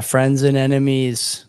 Friends and enemies.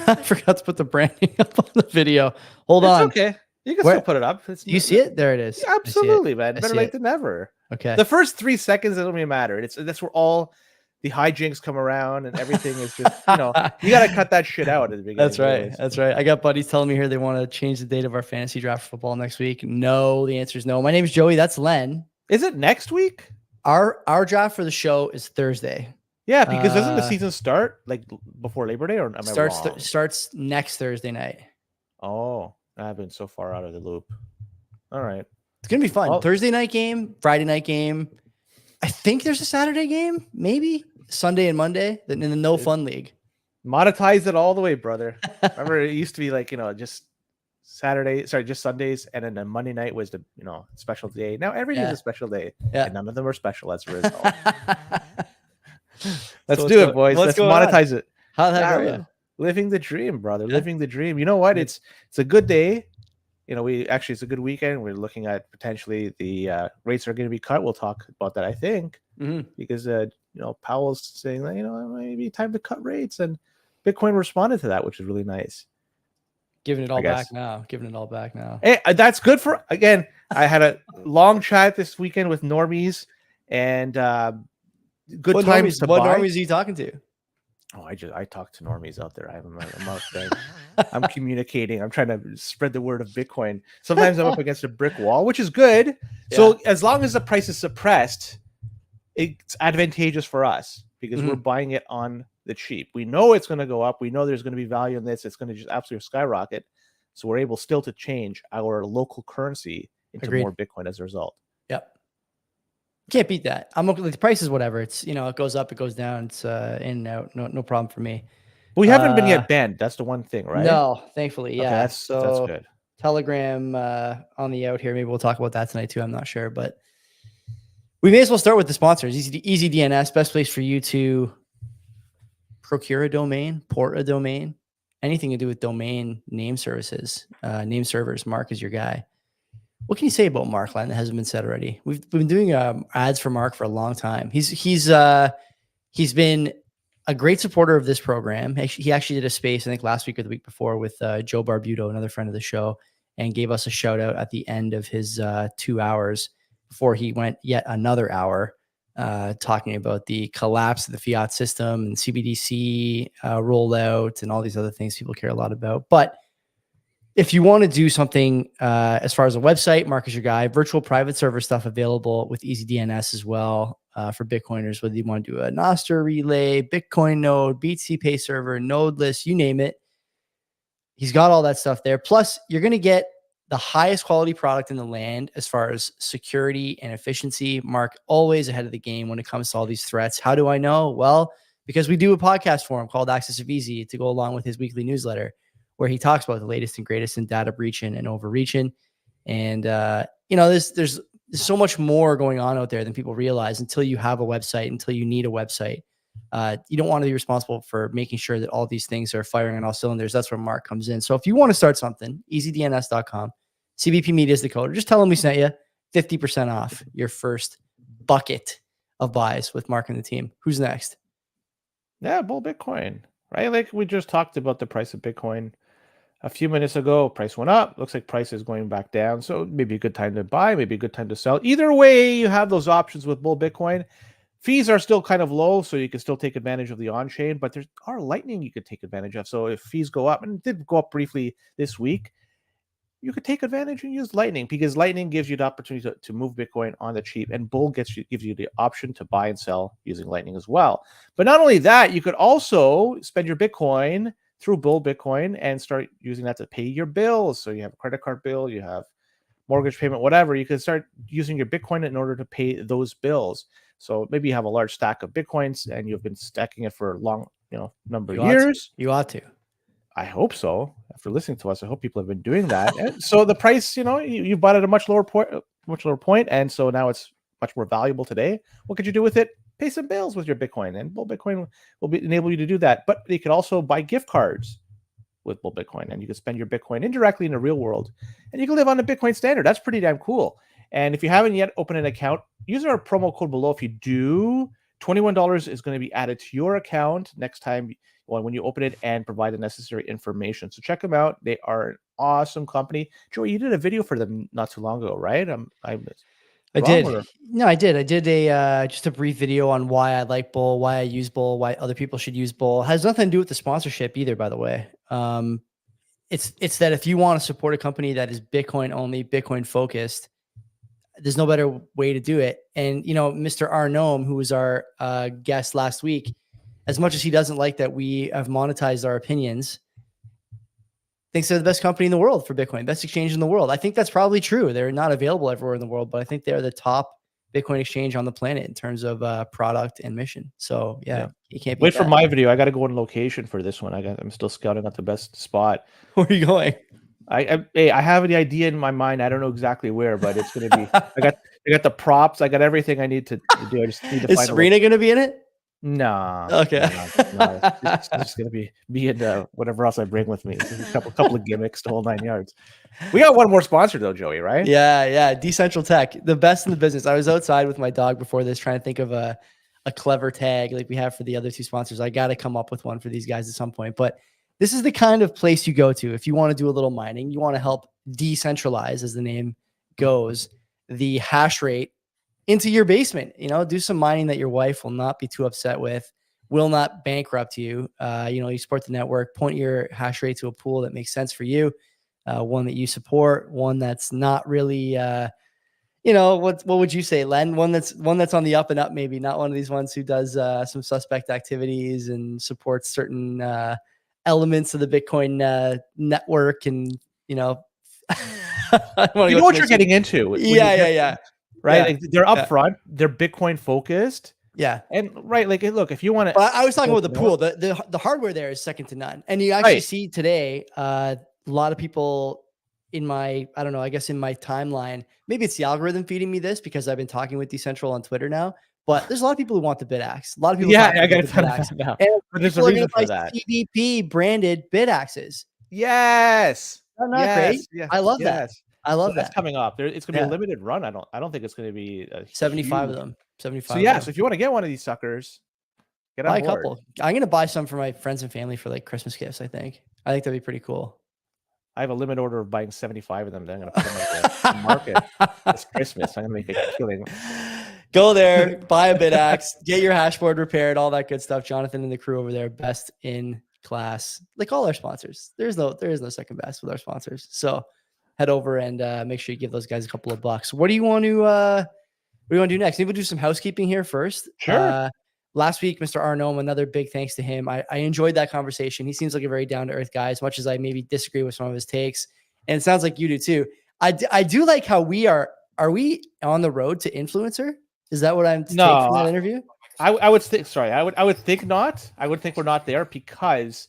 I forgot to put the branding up on the video. Hold It's on. okay. You can still put it up. Do you see it? There it is. Yeah, absolutely, man. Better late than never. Okay. The first 3 seconds, it don't even matter. That's where all the hijinks come around and everything is just, you got to cut that shit out at the beginning. That's right. That's right. I got buddies telling me here they want to change the date of our fantasy draft for football next week. No, the answer is no. My name is Joey. That's Len. Is it next week? Our draft for the show is Thursday. Yeah, because doesn't the season start like before Labor Day, or am I wrong? Starts next Thursday night. Oh, I've been so far out of the loop. All right. It's going to be fun. Well, Thursday night game, Friday night game. I think there's a Saturday game, maybe Sunday and Monday in the No Fun League. Monetize it all the way, brother. Remember, it used to be like, just just Sundays, and then Monday night was the, special day. Now every day is a special day, and none of them are special as a result. Let's do it, boys. Let's monetize it. How the heck are you? Living the dream, brother. Yeah. Living the dream. You know what? It's a good day. It's a good weekend. We're looking at potentially the rates are going to be cut. We'll talk about that, I think, because Powell's saying that maybe time to cut rates, and Bitcoin responded to that, which is really nice. Giving it all back now. Hey, that's good for. Again, I had a long chat this weekend with normies, and good what times to buy. What normies are you talking to? Oh, I talk to normies out there. I'm out there. I'm communicating. I'm trying to spread the word of Bitcoin. Sometimes I'm up against a brick wall, which is good. Yeah. So as long as the price is suppressed, it's advantageous for us because we're buying it on the cheap. We know it's going to go up. We know there's going to be value in this. It's going to just absolutely skyrocket. So we're able still to change our local currency into more Bitcoin as a result. Yep. Can't beat that. I'm okay. The price is whatever. It's it goes up, it goes down. It's in and out. No problem for me. We haven't been yet banned. That's the one thing, right? No, thankfully, yeah. Okay, that's good. Telegram on the out here. Maybe we'll talk about that tonight too. I'm not sure, but we may as well start with the sponsors. Easy DNS, best place for you to procure a domain, port a domain, anything to do with domain name services, name servers. Mark is your guy. What can you say about Mark, Len, that hasn't been said already? We've been doing ads for Mark for a long time. He's been a great supporter of this program. He actually did a space, I think last week or the week before, with Joe Barbuto, another friend of the show, and gave us a shout out at the end of his 2 hours before he went yet another hour talking about the collapse of the fiat system and CBDC rollout and all these other things people care a lot about. But if you want to do something as far as a website, Mark is your guy. Virtual private server stuff available with EasyDNS as well for Bitcoiners, whether you want to do a Nostr relay, Bitcoin node, BTC Pay server, node list, you name it. He's got all that stuff there. Plus, you're going to get the highest quality product in the land as far as security and efficiency. Mark, always ahead of the game when it comes to all these threats. How do I know? Well, because we do a podcast for him called Access of Easy to go along with his weekly newsletter, where he talks about the latest and greatest in data breaching and overreaching. And, there's so much more going on out there than people realize until you have a website, until you need a website. You don't want to be responsible for making sure that all these things are firing on all cylinders. That's where Mark comes in. So if you want to start something, easydns.com, CBP Media is the code. Just tell them we sent you 50% off your first bucket of buys with Mark and the team. Who's next? Yeah, Bull Bitcoin, right? Like we just talked about the price of Bitcoin a few minutes ago. Price went up. Looks like price is going back down. So maybe a good time to buy, maybe a good time to sell. Either way, you have those options with Bull Bitcoin. Fees are still kind of low, so you can still take advantage of the on-chain, but there are Lightning you could take advantage of. So if fees go up, and it did go up briefly this week, you could take advantage and use Lightning because Lightning gives you the opportunity to move Bitcoin on the cheap, and Bull gives you the option to buy and sell using Lightning as well. But not only that, you could also spend your Bitcoin through Bull Bitcoin and start using that to pay your bills. So you have a credit card bill, you have mortgage payment, whatever. You can start using your Bitcoin in order to pay those bills. So maybe you have a large stack of Bitcoins and you've been stacking it for a long, number of years. You ought to. I hope so. After listening to us, I hope people have been doing that. And so the price, you bought at a much lower point, and so now it's much more valuable today. What could you do with it? Pay some bills with your Bitcoin, and Bull Bitcoin will enable you to do that. But you can also buy gift cards with Bull Bitcoin, and you can spend your Bitcoin indirectly in the real world, and you can live on the Bitcoin standard. That's pretty damn cool. And if you haven't yet opened an account, use our promo code below. If you do, $21 is going to be added to your account next time when you open it and provide the necessary information. So check them out. They are an awesome company. Joey, you did a video for them not too long ago, right? I did. No, I did. I did a just a brief video on why I like Bull, why I use Bull, why other people should use Bull. It has nothing to do with the sponsorship either, by the way. It's that if you want to support a company that is Bitcoin only, Bitcoin focused, there's no better way to do it. And, Mr. Arnome, who was our guest last week, as much as he doesn't like that we have monetized our opinions, thinks they're the best company in the world for Bitcoin, best exchange in the world. I think that's probably true. They're not available everywhere in the world, but I think they're the top Bitcoin exchange on the planet in terms of product and mission. So yeah. You can't wait for my video. I got to go on location for this one. I'm still scouting out the best spot. Where are you going? I have an idea in my mind. I don't know exactly where, but it's going to be. I got the props. I got everything I need to do. I just need to find. Is Serena going to be in it? No. Okay. No. It's just going to be in whatever else I bring with me. A couple of gimmicks, the whole 9 yards. We got one more sponsor though, Joey, right? Yeah. Decentral Tech, the best in the business. I was outside with my dog before this, trying to think of a clever tag like we have for the other two sponsors. I got to come up with one for these guys at some point, but this is the kind of place you go to if you want to do a little mining. You want to help decentralize, as the name goes, the hash rate into your basement. Do some mining that your wife will not be too upset with, will not bankrupt you. You support the network, point your hash rate to a pool that makes sense for you, one that you support, one that's not really, what would you say, Len? One that's on the up and up, maybe not one of these ones who does some suspect activities and supports certain elements of the Bitcoin network, and you know what you're getting into. Yeah. Right, yeah. Like they're upfront, they're Bitcoin focused. Yeah, and like look, if you want to, I was talking about the pool. The hardware there is second to none, and you actually see today a lot of people in my I guess in my timeline. Maybe it's the algorithm feeding me this because I've been talking with Decentral on Twitter now. But there's a lot of people who want the BitAxe. A lot of people. I got to find that now. And there's a reason for that. CBP branded BitAxes. Yes. Great. Yeah. I love that. I love that. That's coming up. It's going to be a limited run. I don't think it's going to be 75 of them. 75. So so if you want to get one of these suckers, buy a couple. I'm going to buy some for my friends and family for like Christmas gifts. I think that'd be pretty cool. I have a limit order of buying 75 of them. Then I'm going to put them on the market this Christmas. I'm going to make a killing. Go there, buy a BitAxe, get your hashboard repaired, all that good stuff. Jonathan and the crew over there, best in class, like all our sponsors. There is no second best with our sponsors. So head over and make sure you give those guys a couple of bucks. What do you want to do next? Maybe we'll do some housekeeping here first. Sure. Last week, Mr. Arnome, another big thanks to him. I enjoyed that conversation. He seems like a very down-to-earth guy, as much as I maybe disagree with some of his takes. And it sounds like you do too. I do like how we are we on the road to influencer? Is that what I'm taking from that interview? I would think. Sorry, I would think not. I would think we're not there because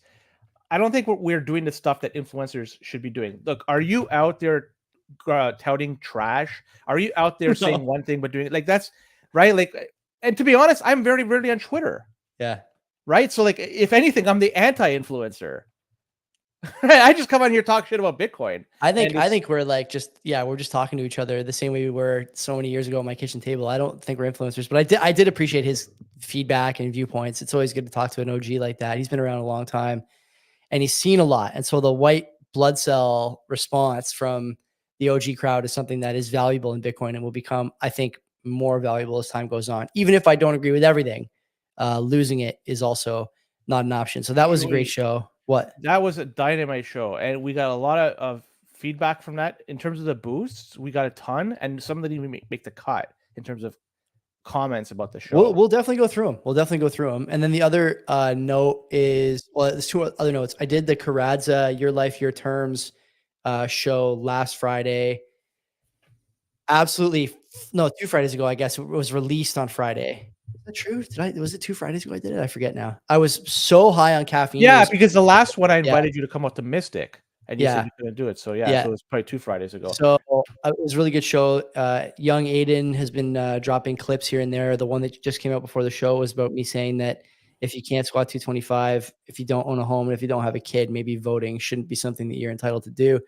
I don't think we're doing the stuff that influencers should be doing. Look, are you out there touting trash? Are you out there saying one thing but doing it? Like that's right. Like, and to be honest, I'm very rarely on Twitter. Yeah. Right. So like, if anything, I'm the anti-influencer. I just come on here talk shit about Bitcoin. I think we're like we're just talking to each other the same way we were so many years ago at my kitchen table. I don't think we're influencers, but I did appreciate his feedback and viewpoints. It's always good to talk to an OG like that. He's been around a long time and he's seen a lot. And so the white blood cell response from the OG crowd is something that is valuable in Bitcoin and will become, I think, more valuable as time goes on. Even if I don't agree with everything, losing it is also not an option. So that was a great show. What? That was a dynamite show, and we got a lot of feedback from that. In terms of the boosts, we got a ton, and some of them even make the cut in terms of comments about the show. We'll definitely go through them. And then the other note is, there's two other notes. I did the Karadza Your Life, Your Terms show last Friday. Absolutely. No, 2 Fridays ago, I guess. It was released on Friday. Is that true? Was it 2 Fridays ago I did it? I forget now. I was so high on caffeine. Yeah, because the last one I invited you to come out to Mystic, and you said you couldn't do it. So so it was probably 2 Fridays ago. So it was a really good show. Young Aiden has been dropping clips here and there. The one that just came out before the show was about me saying that if you can't squat 225, if you don't own a home, and if you don't have a kid, maybe voting shouldn't be something that you're entitled to do.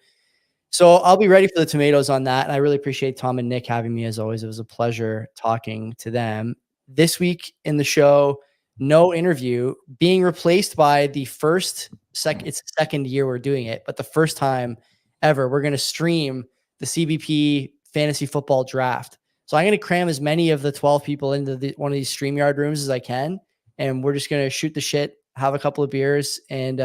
So I'll be ready for the tomatoes on that. And I really appreciate Tom and Nick having me as always. It was a pleasure talking to them. this week in the show, no interview, being replaced by the it's the second year we're doing it, but the first time ever, we're going to stream the CBP fantasy football draft. So I'm going to cram as many of the 12 people into one of these StreamYard rooms as I can. And we're just going to shoot the shit, have a couple of beers, and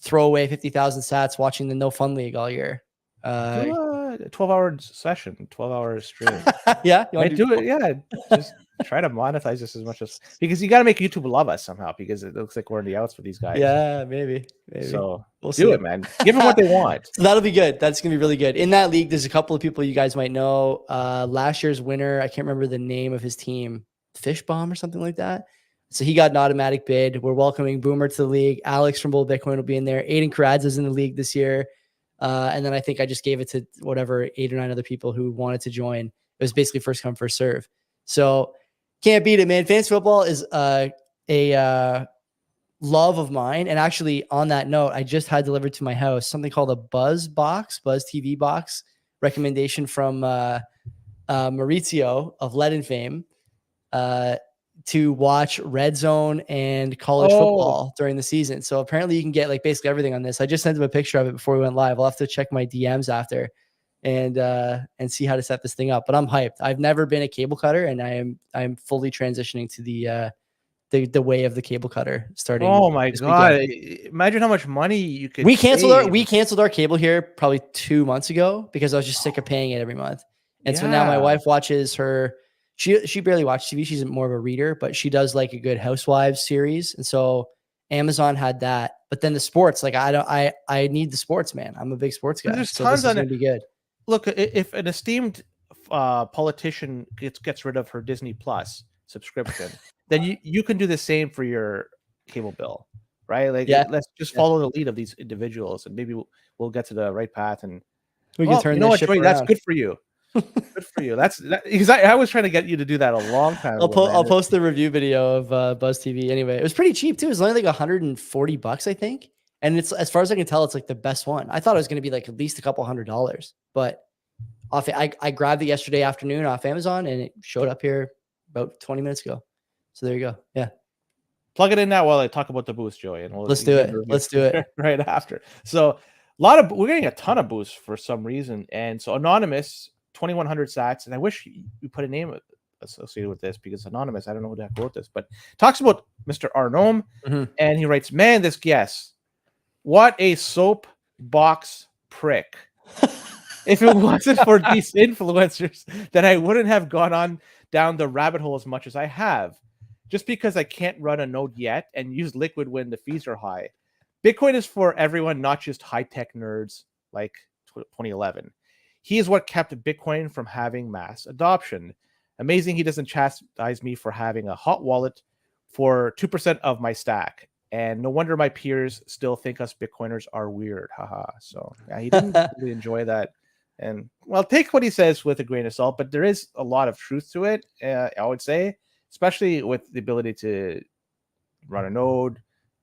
throw away 50,000 sats watching the No Fun League all year. Do a 12-hour session, 12-hour stream. Yeah, I do it. Yeah, just try to monetize this as much as, because you got to make YouTube love us somehow, because it looks like we're in the outs for these guys. Yeah, maybe. So we'll do it, man. Give them what they want. So that'll be good. That's gonna be really good. In that league, there's a couple of people you guys might know. Last year's winner, I can't remember the name of his team, Fish Bomb or something like that. So he got an automatic bid. We're welcoming Boomer to the league. Alex from Bull Bitcoin will be in there. Aiden Karadza is in the league this year. And then I think I just gave it to whatever 8 or 9 other people who wanted to join. It was basically first come, first serve. So can't beat it, man. Fantasy football is a love of mine. And actually, on that note, I just had delivered to my house something called a Buzz TV box recommendation from Maurizio of Lead and Fame to watch Red Zone and college football during the season. So apparently you can get like basically everything on this. I just sent him a picture of it before we went live. I'll have to check my DMs after and see how to set this thing up. But I'm hyped. I've never been a cable cutter, and I'm fully transitioning to the way of the cable cutter starting. Oh my god! Imagine how much money you could. We canceled our cable here probably 2 months ago because I was just sick of paying it every month. And so now my wife watches her. She barely watches TV. She's more of a reader, but she does like a good Housewives series. And so Amazon had that. But then the sports, like I need the sports, man. I'm a big sports guy. There's so tons this is gonna be good. Look, if an esteemed politician gets rid of her Disney Plus subscription, then you can do the same for your cable bill, right? Like, let's just follow the lead of these individuals, and maybe we'll get to the right path. And we can turn this ship around. That's good for you. Good for you. That's because I was trying to get you to do that a long time ago. I'll post the review video of Buzz TV. Anyway, it was pretty cheap too. It was only like $140, I think. And it's, as far as I can tell, it's like the best one. I thought it was going to be like at least a couple $100, but I grabbed it yesterday afternoon off Amazon, and it showed up here about 20 minutes ago. So there you go. Yeah. Plug it in now while I talk about the boost, Joey. And let's do it. Let's do it right after. So we're getting a ton of boosts for some reason. And so Anonymous, 2,100 sats. And I wish we put a name associated with this, because Anonymous, I don't know who the heck wrote this, but talks about Mr. Arnome. And he writes, man, this guest, what a soapbox prick. If it wasn't for these influencers, then I wouldn't have gone on down the rabbit hole as much as I have. Just because I can't run a node yet and use Liquid when the fees are high. Bitcoin is for everyone, not just high-tech nerds like 2011. He is what kept Bitcoin from having mass adoption. Amazing he doesn't chastise me for having a hot wallet for 2% of my stack. And no wonder my peers still think us Bitcoiners are weird. Haha. So yeah, he didn't really enjoy that. And well, take what he says with a grain of salt, but there is a lot of truth to it, I would say, especially with the ability to run a node,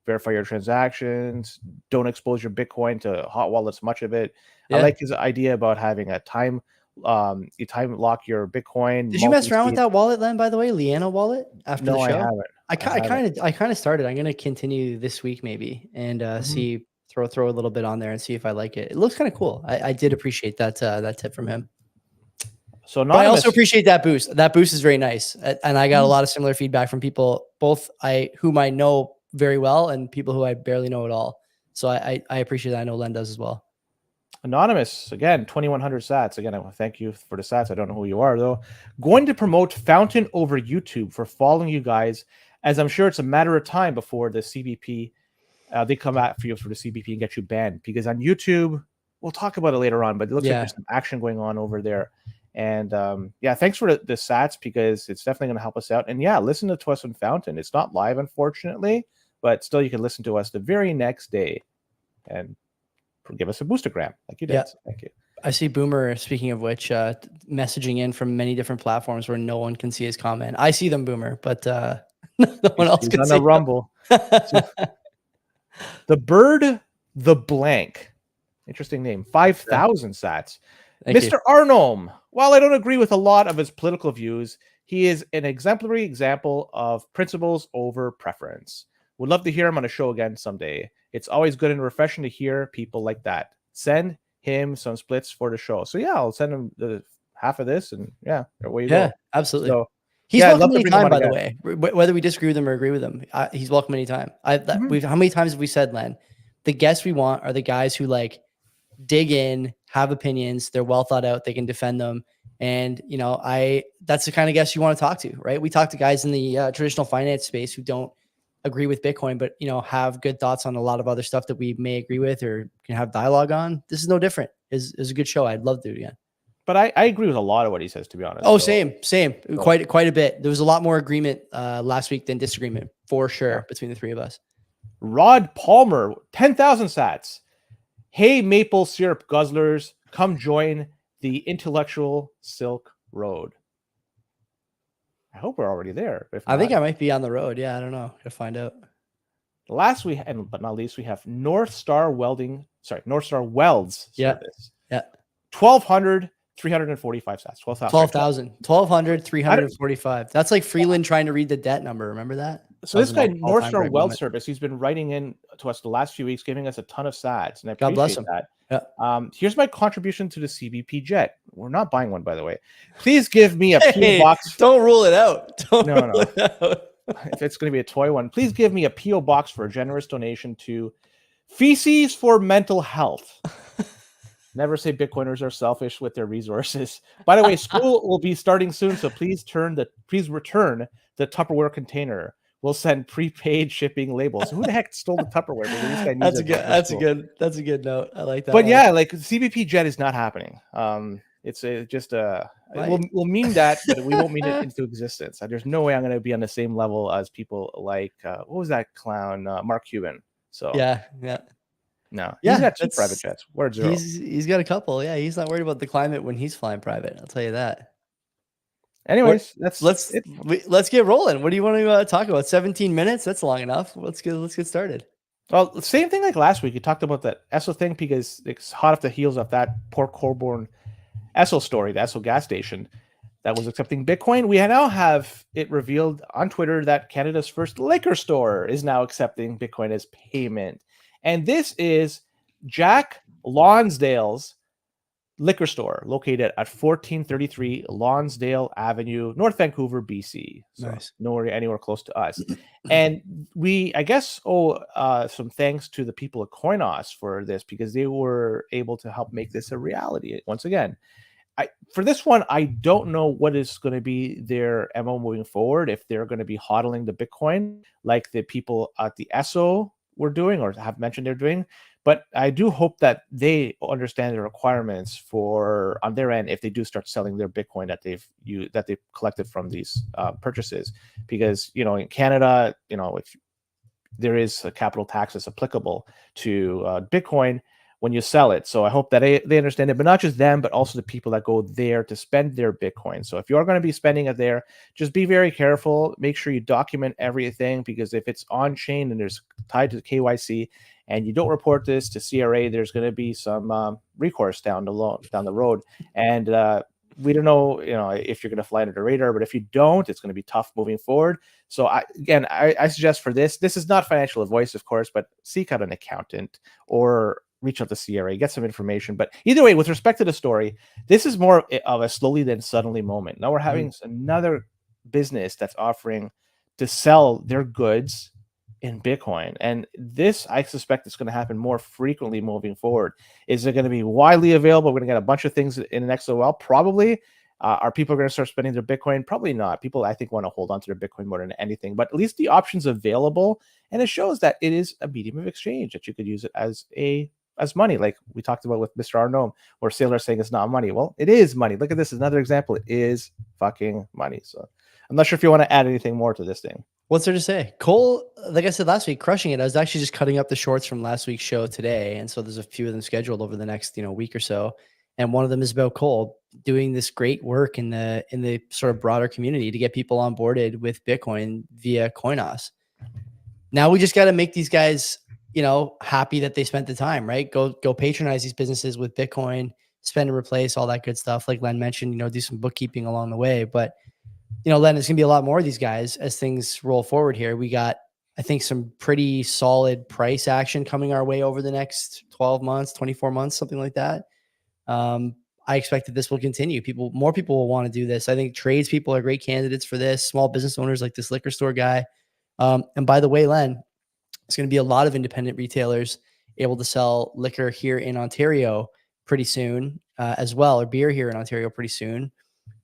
verify your transactions, don't expose your Bitcoin to hot wallets, much of it. Yeah. I like his idea about having a time, you time lock your Bitcoin. Did you mess around with that wallet, Len, by the way, Liana wallet after the show? I haven't. I kind of started. I'm going to continue this week maybe and see, throw a little bit on there and see if I like it. It looks kind of cool. I did appreciate that tip from him. So I also appreciate that boost. That boost is very nice. And I got a lot of similar feedback from people, both whom I know very well and people who I barely know at all. So I appreciate that. I know Len does as well. Anonymous, again, 2,100 sats. Again, I want to thank you for the sats. I don't know who you are, though. Going to promote Fountain over YouTube for following you guys, as I'm sure it's a matter of time before the CBP, they come out for you for the CBP and get you banned. Because on YouTube, we'll talk about it later on, but it looks like there's some action going on over there. And yeah, thanks for the sats, because it's definitely going to help us out. And yeah, listen to us on Fountain. It's not live, unfortunately, but still you can listen to us the very next day and give us a boostergram like you did. So thank you. I see Boomer, speaking of which, messaging in from many different platforms where no one can see his comment. I see them, Boomer, but no one else can see on the Rumble. The Bird, the Blank. Interesting name. 5,000 sats. Mr. Arnome, while I don't agree with a lot of his political views, He is an exemplary example of principles over preference. Would love to hear him on a show again someday. It's always good and refreshing to hear people like that. Send him some splits for the show. So yeah, I'll send him the half of this, and yeah, away you go. Absolutely. So he's yeah, I'd welcome love to bring him anytime, on by the again. way. Whether we disagree with him or agree with him, he's welcome anytime. How many times have we said, Len, the guests we want are the guys who like dig in, have opinions, they're well thought out, they can defend them. And, you know, that's the kind of guests you want to talk to, right? We talk to guys in the traditional finance space who don't agree with Bitcoin, but, you know, have good thoughts on a lot of other stuff that we may agree with or can have dialogue on. This is no different. It's a good show. I'd love to do it again. But I agree with a lot of what he says, to be honest. Oh, same. Quite a bit. There was a lot more agreement last week than disagreement, for sure, between the three of us. Rod Palmer, 10,000 sats. Hey, maple syrup guzzlers, come join the intellectual Silk Road. I hope we're already there. I think I might be on the road. Yeah, I don't know. Gotta find out. Last we but not least, we have North Star Welds service. Yeah. 1,200, 345 sats. 12,000. 1,200, 345. That's like Freeland trying to read the debt number. Remember that? So this guy, North Star Weld Service, he's been writing in to us the last few weeks, giving us a ton of sats, and I appreciate God bless him. that. Yeah. Here's my contribution to the CBP jet. We're not buying one, by the way. Please give me a PO box. Don't rule it out. No. If it's going to be a toy one, please give me a PO box for a generous donation to Feces for Mental Health. Never say Bitcoiners are selfish with their resources. By the way, school will be starting soon, so please return the Tupperware container. We'll send prepaid shipping labels. Who the heck stole the Tupperware? That's a good note. I like that. But yeah, like CBP jet is not happening. We'll mean that, but we won't mean it into existence. There's no way I'm going to be on the same level as people like what was that clown, Mark Cuban? So yeah. No, he's got two private jets. Word zero. He's got a couple. Yeah, he's not worried about the climate when he's flying private. I'll tell you that. Anyways, let's get rolling. What do you want to talk about? 17 minutes? That's long enough. Let's get started. Well, same thing like last week. You talked about that Esso thing because it's hot off the heels of that Port Colborne Esso story, the Esso gas station that was accepting Bitcoin. We now have it revealed on Twitter that Canada's first liquor store is now accepting Bitcoin as payment. And this is Jack Lonsdale's liquor store located at 1433 Lonsdale Avenue, North Vancouver, BC. So nice. Nowhere anywhere close to us. And we, I guess, owe some thanks to the people at Coinos for this because they were able to help make this a reality. Once again, for this one, I don't know what is going to be their MO moving forward, if they're going to be hodling the Bitcoin like the people at the Esso were doing or have mentioned they're doing. But I do hope that they understand the requirements on their end if they do start selling their Bitcoin that they've collected from these purchases, because in Canada, if there is a capital tax that's applicable to Bitcoin when you sell it. So I hope that they understand it, but not just them, but also the people that go there to spend their Bitcoin. So if you're going to be spending it there, just be very careful. Make sure you document everything, because if it's on chain and there's tied to KYC and you don't report this to CRA, there's going to be some recourse down the road. And we don't know, if you're going to fly under the radar, but if you don't, it's going to be tough moving forward. So I suggest for this is not financial advice, of course, but seek out an accountant or reach out to CRA, get some information. But either way, with respect to the story, this is more of a slowly then suddenly moment. Now we're having another business that's offering to sell their goods in Bitcoin. And this, I suspect, is going to happen more frequently moving forward. Is it going to be widely available? We're going to get a bunch of things in the next little while. Probably. Are people going to start spending their Bitcoin? Probably not. People, I think, want to hold on to their Bitcoin more than anything. But at least the option's available. And it shows that it is a medium of exchange, that you could use it as money, like we talked about with Mr. Arnome, where sailors saying it's not money. Well, it is money. Look at this. Another example. It is fucking money. So I'm not sure if you want to add anything more to this thing. What's there to say? Cole, like I said last week, crushing it. I was actually just cutting up the shorts from last week's show today. And so there's a few of them scheduled over the next, week or so. And one of them is about Cole doing this great work in the sort of broader community to get people onboarded with Bitcoin via Coinos. Now we just got to make these guys, happy that they spent the time, right? Go patronize these businesses with Bitcoin, spend and replace, all that good stuff. Like Len mentioned, do some bookkeeping along the way. But Len, it's going to be a lot more of these guys as things roll forward here. We got, I think, some pretty solid price action coming our way over the next 12 months, 24 months, something like that. I expect that this will continue. More people will want to do this. I think tradespeople are great candidates for this. Small business owners like this liquor store guy. And by the way, Len, it's going to be a lot of independent retailers able to sell liquor here in Ontario pretty soon as well, or beer here in Ontario pretty soon.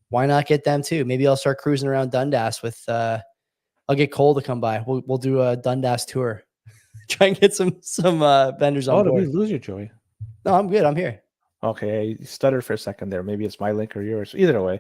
Why not get them too? Maybe I'll start cruising around Dundas with, I'll get Cole to come by. We'll do a Dundas tour. Try and get some vendors on Did we board. lose you, Joey? No, I'm good. I'm here. Okay, I stuttered for a second there. Maybe it's my link or yours. Either way.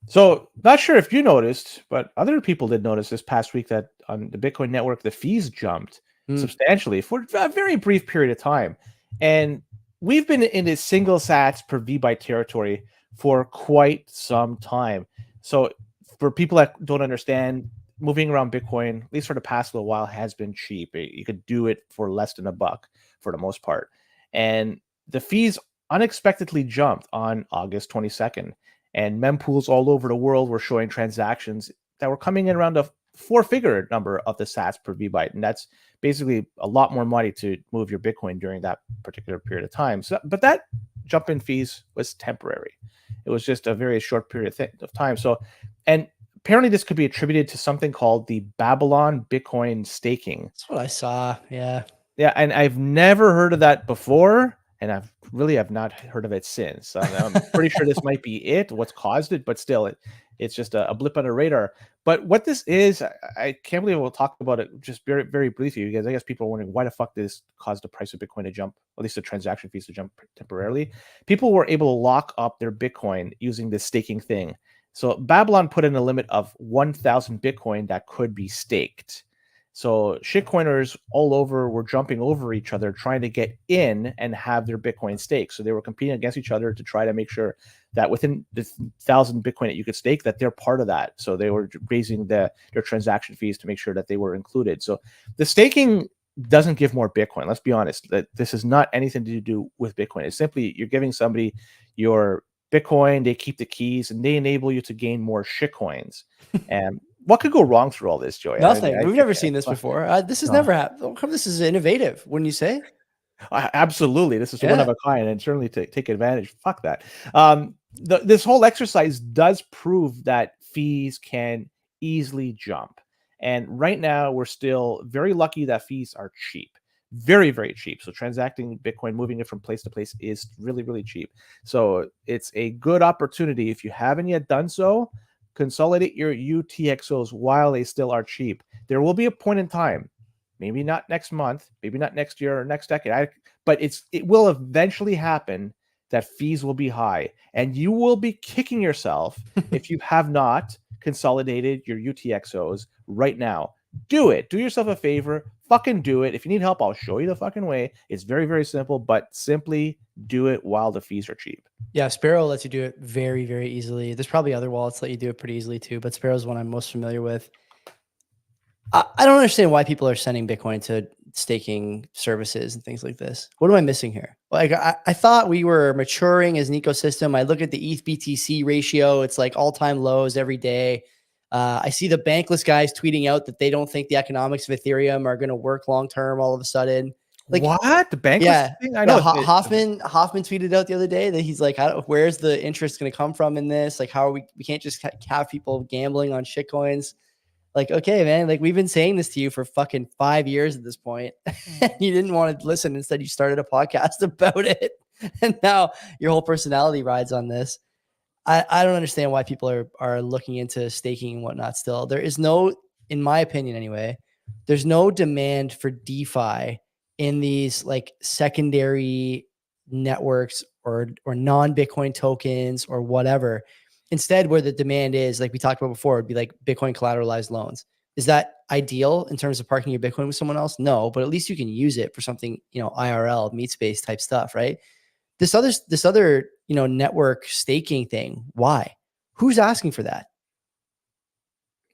So, not sure if you noticed, but other people did notice this past week that on the Bitcoin network, the fees jumped substantially for a very brief period of time. And we've been in this single sats per VByte territory for quite some time. So, for people that don't understand, moving around Bitcoin, at least for the past little while, has been cheap. You could do it for less than $1 for the most part. And the fees unexpectedly jumped on August 22nd. And mempools all over the world were showing transactions that were coming in around a 4-figure number of the sats per VByte. And that's basically a lot more money to move your Bitcoin during that particular period of time. So, but that jump in fees was temporary. It was just a very short period of time. So, and apparently this could be attributed to something called the Babylon Bitcoin staking. That's what I saw. Yeah. Yeah. And I've never heard of that before. And I've not heard of it since. I'm pretty sure this might be what's caused it, but still, it's just a blip on the radar. But what this is, I can't believe we'll talk about it just very, very briefly, because I guess people are wondering why the fuck this caused the price of Bitcoin to jump, at least the transaction fees to jump temporarily. People were able to lock up their Bitcoin using this staking thing. So Babylon put in a limit of 1,000 Bitcoin that could be staked. So shitcoiners all over were jumping over each other, trying to get in and have their Bitcoin staked. So they were competing against each other to try to make sure that within the 1,000 Bitcoin that you could stake, that they're part of that. So they were raising their transaction fees to make sure that they were included. So the staking doesn't give more Bitcoin. Let's be honest, that this is not anything to do with Bitcoin. It's simply you're giving somebody your Bitcoin, they keep the keys, and they enable you to gain more shitcoins. And what could go wrong through all this, Joey? Nothing. We've never seen this before. This has never happened. This is innovative, wouldn't you say? Absolutely. This is one of a kind, and certainly to take advantage. Fuck that. This whole exercise does prove that fees can easily jump. And right now, we're still very lucky that fees are cheap. Very, very cheap. So transacting Bitcoin, moving it from place to place is really, really cheap. So it's a good opportunity. If you haven't yet done so, consolidate your UTXOs while they still are cheap. There will be a point in time, maybe not next month, maybe not next year or next decade, but it will eventually happen that fees will be high, and you will be kicking yourself if you have not consolidated your UTXOs right now. Do it. Do yourself a favor. Fucking do it. If you need help, I'll show you the fucking way. It's very, very simple, but simply do it while the fees are cheap. Yeah, Sparrow lets you do it very, very easily. There's probably other wallets that let you do it pretty easily too, but Sparrow's one I'm most familiar with. I don't understand why people are sending Bitcoin to staking services and things like this. What am I missing here? Like, I thought we were maturing as an ecosystem. I look at the ETH BTC ratio. It's like all-time lows every day. I see the bankless guys tweeting out that they don't think the economics of Ethereum are going to work long-term all of a sudden. Like, what? The bankless thing? I know. Hoffman tweeted out the other day that he's like, where's the interest going to come from in this? Like, how are we can't just have people gambling on shitcoins. Like, okay, man, like we've been saying this to you for fucking 5 years at this point. You didn't want to listen. Instead, you started a podcast about it. And now your whole personality rides on this. I don't understand why people are looking into staking and whatnot still. There is no, in my opinion anyway, there's no demand for DeFi in these like secondary networks or non-Bitcoin tokens or whatever. Instead, where the demand is, like we talked about before, would be like Bitcoin collateralized loans. Is that ideal in terms of parking your Bitcoin with someone else? No, but at least you can use it for something, IRL, meat space type stuff, right? This other, network staking thing. Why? Who's asking for that?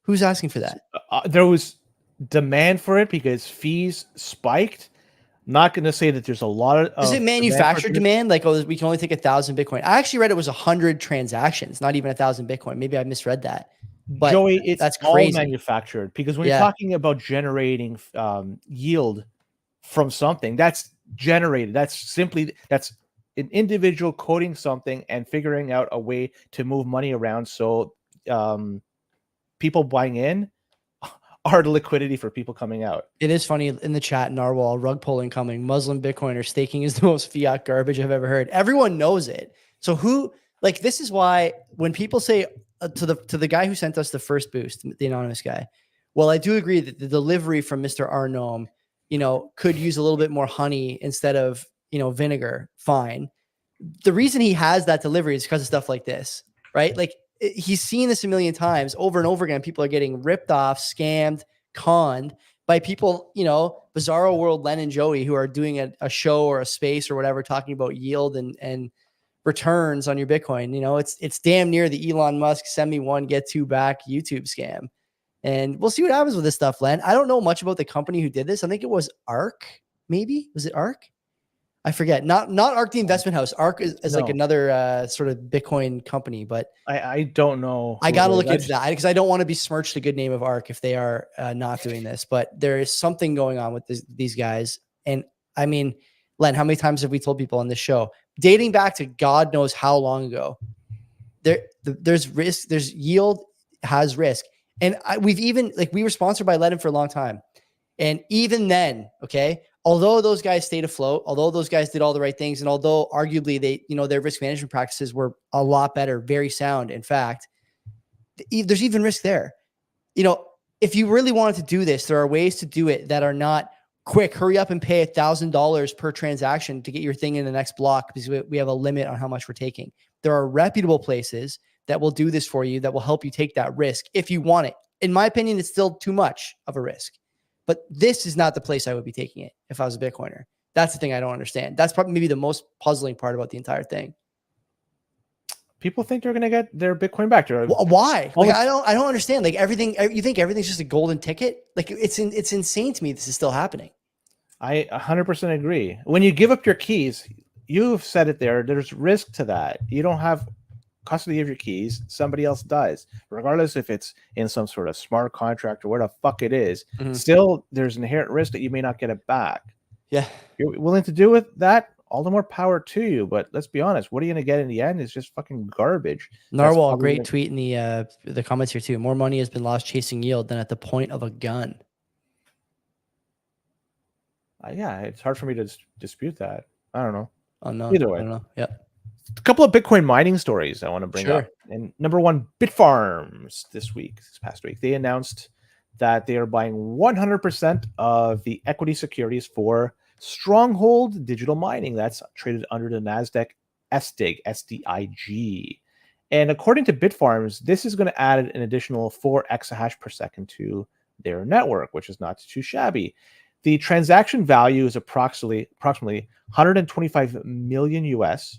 Who's asking for that? There was demand for it because fees spiked. Not going to say that there's a lot of. Is it manufactured demand? Like, we can only take 1,000 Bitcoin. I actually read it was 100 transactions, not even 1,000 Bitcoin. Maybe I misread that. But Joey, it's that's all crazy. manufactured, because when Yeah. you're talking about generating yield from something, that's generated. That's an individual coding something and figuring out a way to move money around. So people buying in are the liquidity for people coming out. It is funny in the chat, Narwhal, rug pull incoming, Muslim Bitcoiner staking is the most fiat garbage I've ever heard. Everyone knows it. So this is why when people say to the guy who sent us the first boost, the anonymous guy, well, I do agree that the delivery from Mr. Arnome, could use a little bit more honey instead of, vinegar. Fine. The reason he has that delivery is because of stuff like this, right? Like he's seen this a million times over and over again. People are getting ripped off, scammed, conned by people, Bizarro World, Len and Joey, who are doing a show or a space or whatever, talking about yield and returns on your Bitcoin. It's damn near the Elon Musk send me one, get two back YouTube scam. And we'll see what happens with this stuff, Len. I don't know much about the company who did this. I think it was ARK, maybe. Was it ARK? I forget. Not ARK, the investment house. ARK is like another sort of Bitcoin company, but I don't know. I got to look into that because I don't want to besmirch the good name of ARK if they are not doing this. But there is something going on with these guys. And I mean, Len, how many times have we told people on this show, dating back to God knows how long ago, there's risk, there's yield, has risk. And we were sponsored by Ledin for a long time. And even then, okay, although those guys stayed afloat, although those guys did all the right things, and although arguably they, their risk management practices were a lot better, very sound, in fact, there's even risk there. If you really wanted to do this, there are ways to do it that are not quick. Hurry up and pay $1,000 per transaction to get your thing in the next block because we have a limit on how much we're taking. There are reputable places that will do this for you, that will help you take that risk if you want it. In my opinion, it's still too much of a risk. But this is not the place I would be taking it if I was a Bitcoiner. That's the thing I don't understand. That's probably maybe the most puzzling part about the entire thing. People think they're going to get their Bitcoin back. Why? Like, I don't understand. Like everything, you think everything's just a golden ticket? Like it's insane to me this is still happening. I 100% agree. When you give up your keys, you've said it there, there's risk to that. You don't have custody of your keys, somebody else does, regardless if it's in some sort of smart contract or where the fuck it is. Still, there's inherent risk that you may not get it back. Yeah. You're willing to do with that, all the more power to you. But let's be honest, what are you going to get in the end is just fucking garbage. Narwhal, great tweet in the comments here too. More money has been lost chasing yield than at the point of a gun. Yeah, it's hard for me to dispute that. I don't know. Oh no. Either way. I don't know. Yeah. A couple of Bitcoin mining stories I want to bring up. And number one, Bitfarms this past week, they announced that they are buying 100% of the equity securities for Stronghold Digital Mining. That's traded under the NASDAQ SDIG, SDIG. And according to Bitfarms, this is going to add an additional 4 exahash per second to their network, which is not too shabby. The transaction value is approximately 125 million US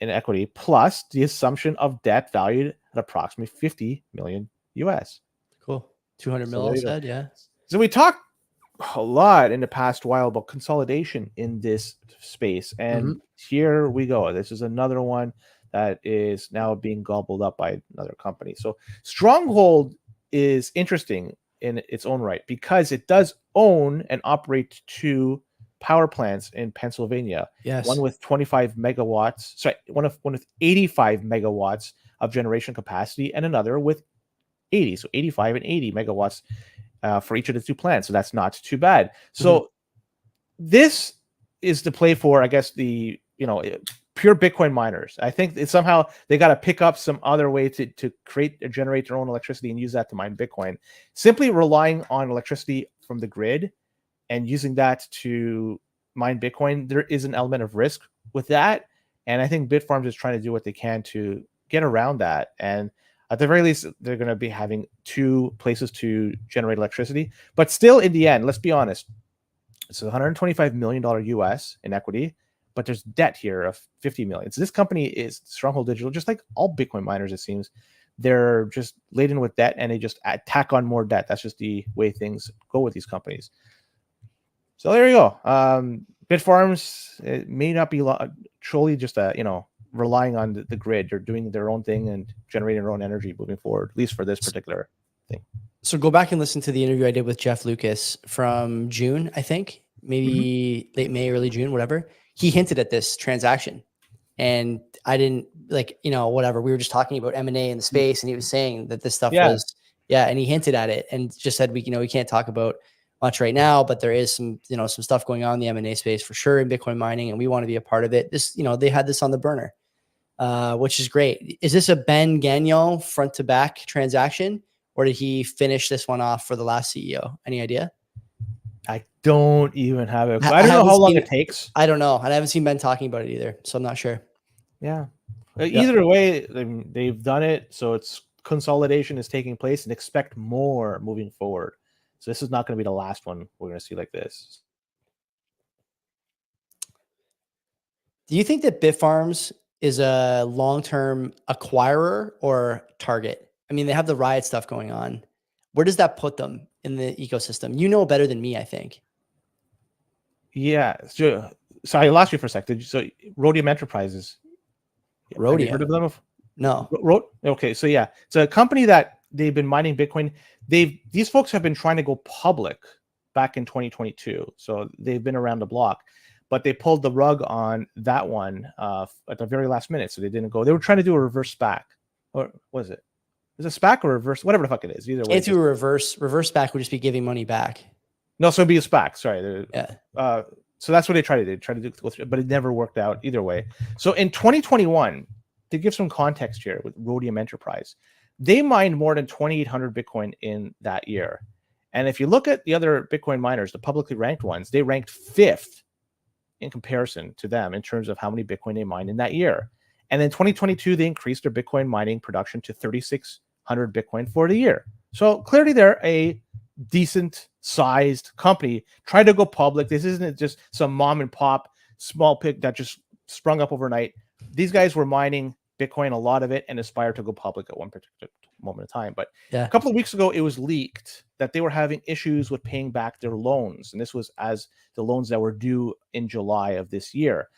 in equity, plus the assumption of debt valued at approximately 50 million US. Cool. 200 mil said, yeah. So we talked a lot in the past while about consolidation in this space. And here we go. This is another one that is now being gobbled up by another company. So Stronghold is interesting in its own right because it does own and operate 2 power plants in Pennsylvania. Yes. One with 25 megawatts. Sorry, one with 85 megawatts of generation capacity, and another with 80. So 85 and 80 megawatts for each of the 2 plants. So that's not too bad. So this is the play for, I guess, the pure Bitcoin miners. I think it's somehow they got to pick up some other way to create or generate their own electricity and use that to mine Bitcoin. Simply relying on electricity from the grid and using that to mine Bitcoin, there is an element of risk with that. And I think Bitfarms is trying to do what they can to get around that. And at the very least, they're going to be having 2 places to generate electricity. But still, in the end, let's be honest, it's $125 million US in equity, but there's debt here of 50 million. So this company is Stronghold Digital, just like all Bitcoin miners, it seems. They're just laden with debt and they just tack on more debt. That's just the way things go with these companies. So there you go. Bitfarms, it may not be truly just a relying on the grid. They're doing their own thing and generating their own energy moving forward, at least for this particular thing. So go back and listen to the interview I did with Jeff Lucas from June, I think, maybe late May, early June, whatever. He hinted at this transaction, and I didn't whatever. We were just talking about M&A in the space, and he was saying that this stuff was, and he hinted at it and just said, we can't talk about much right now, but there is some stuff going on in the M&A space for sure in Bitcoin mining, and we want to be a part of it. This, they had this on the burner, which is great. Is this a Ben Gagnon front to back transaction, or did he finish this one off for the last CEO? Any idea? I don't even have it. I don't know how long it takes. I don't know. And I haven't seen Ben talking about it either, so I'm not sure. Yeah. Either way, they've done it. So it's consolidation is taking place, and expect more moving forward. So this is not going to be the last one we're going to see like this. Do you think that Bitfarms is a long-term acquirer or target? I mean, they have the Riot stuff going on. Where does that put them in the ecosystem? You know better than me, I think. Yeah. So I lost you for a sec. So Rhodium Enterprises. Rhodium. Have you heard of them? No. Okay. So yeah, it's a company that they've been mining Bitcoin. These folks have been trying to go public back in 2022. So they've been around the block, but they pulled the rug on that one at the very last minute. So they didn't go. They were trying to do a reverse SPAC. Or was it? Is it a SPAC or reverse? Whatever the fuck it is. Either way. Can't do a reverse SPAC would just be giving money back. No, so it'd be a SPAC. Sorry. Yeah. So that's what they tried to do. They tried to do, but it never worked out either way. So in 2021, to give some context here with Rhodium Enterprise, they mined more than 2,800 Bitcoin in that year. And if you look at the other Bitcoin miners, the publicly ranked ones, they ranked 5th in comparison to them in terms of how many Bitcoin they mined in that year. And in 2022, they increased their Bitcoin mining production to 3,600 Bitcoin for the year. So clearly they're a decent sized company trying to go public. This isn't just some mom and pop small pick that just sprung up overnight. These guys were mining Bitcoin, a lot of it, and aspired to go public at one particular moment in time. But a couple of weeks ago, it was leaked that they were having issues with paying back their loans. And this was as the loans that were due in July of this year.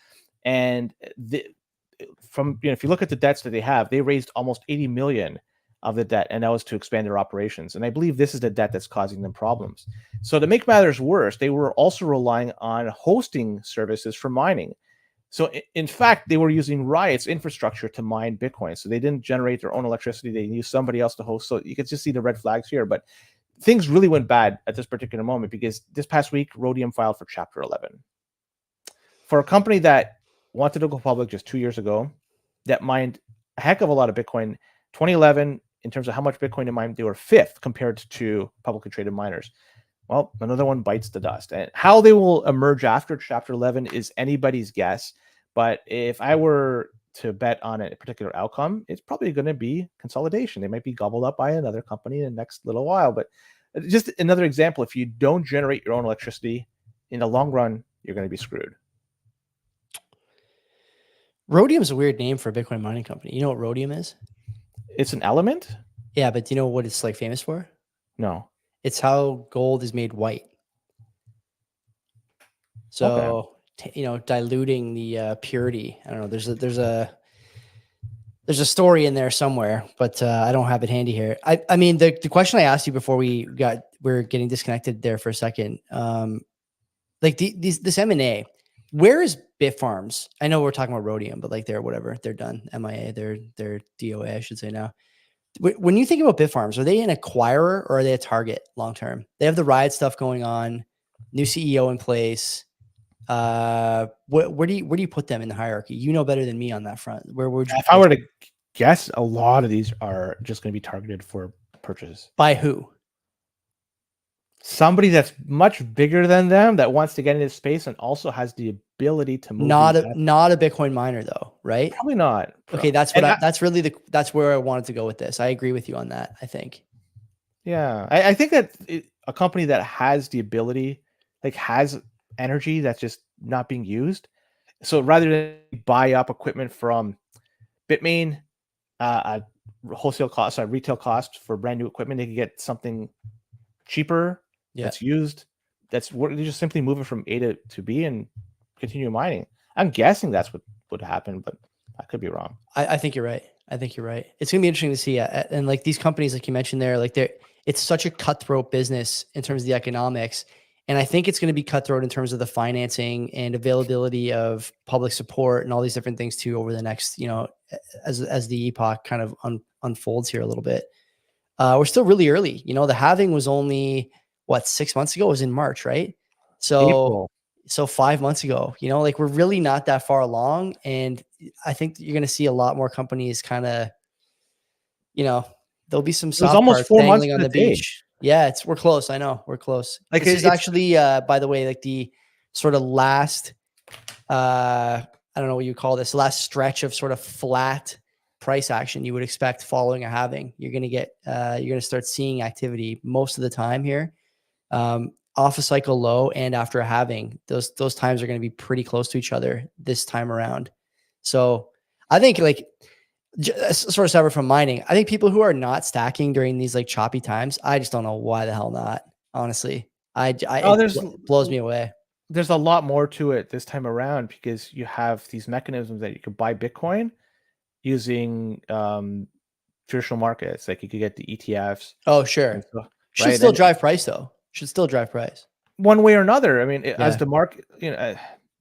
And if you look at the debts that they have, they raised almost 80 million of the debt, and that was to expand their operations. And I believe this is the debt that's causing them problems. So to make matters worse, they were also relying on hosting services for mining. So in fact, they were using Riot's infrastructure to mine Bitcoin. So they didn't generate their own electricity. They used somebody else to host. So you could just see the red flags here. But things really went bad at this particular moment, because this past week, Rhodium filed for Chapter 11. For a company that wanted to go public just 2 years ago, that mined a heck of a lot of Bitcoin, 2011, in terms of how much Bitcoin they mined, they were 5th compared to publicly traded miners. Well, another one bites the dust. And how they will emerge after Chapter 11 is anybody's guess. But if I were to bet on a particular outcome, it's probably going to be consolidation. They might be gobbled up by another company in the next little while. But just another example, if you don't generate your own electricity, in the long run, you're going to be screwed. Rhodium is a weird name for a Bitcoin mining company. You know what Rhodium is? It's an element? Yeah, but do you know what it's like famous for? No. It's how gold is made white. So, diluting the purity. I don't know. There's a story in there somewhere, but I don't have it handy here. I mean, the question I asked you before we're getting disconnected there for a second. This M&A, where is Bitfarms? I know we're talking about Rhodium, but they're done. MIA, they're DOA, I should say now. When you think about Bitfarms, are they an acquirer or are they a target long term? They have the Riot stuff going on, new CEO in place. Where do you put them in the hierarchy? You know better than me on that front. Where would you? If I were to guess, a lot of these are just going to be targeted for purchase. By who? Somebody that's much bigger than them that wants to get into space and also has the ability to move. Not a Bitcoin miner though, right? Probably not. Okay, that's where I wanted to go with this. I agree with you on that. I think. Yeah, I think that a company that has the ability, has energy that's just not being used. So rather than buy up equipment from Bitmain, retail cost for brand new equipment, they can get something cheaper. That's used. They just simply move it from A to B and continue mining. I'm guessing that's what would happen, but I could be wrong. I think you're right. I think you're right. It's gonna be interesting to see. And like these companies, like you mentioned there, like it's such a cutthroat business in terms of the economics. And I think it's going to be cutthroat in terms of the financing and availability of public support and all these different things too over the next, as the epoch kind of unfolds here a little bit. We're still really early. The halving was only 6 months ago. It was in March, right? So April. 5 months ago, like we're really not that far along. And I think you're going to see a lot more companies kind of, there'll be some It was soft almost parts 4 months dangling to on the the day. beach. Yeah, we're close. I know we're close. Like This is it's actually, by the way, like the sort of last, I don't know what you call this, last stretch of sort of flat price action you would expect following a halving. You're going to start seeing activity most of the time here, off a cycle low and after a halving. Those times are going to be pretty close to each other this time around. So I think like sort of separate from mining, I think people who are not stacking during these like choppy times, I just don't know why the hell not. Honestly, it blows me away. There's a lot more to it this time around because you have these mechanisms that you could buy Bitcoin using traditional markets. Like you could get the ETFs. Oh, sure. Should Right. still drive price though. Should still drive price. One way or another. I mean, as Yeah. the market,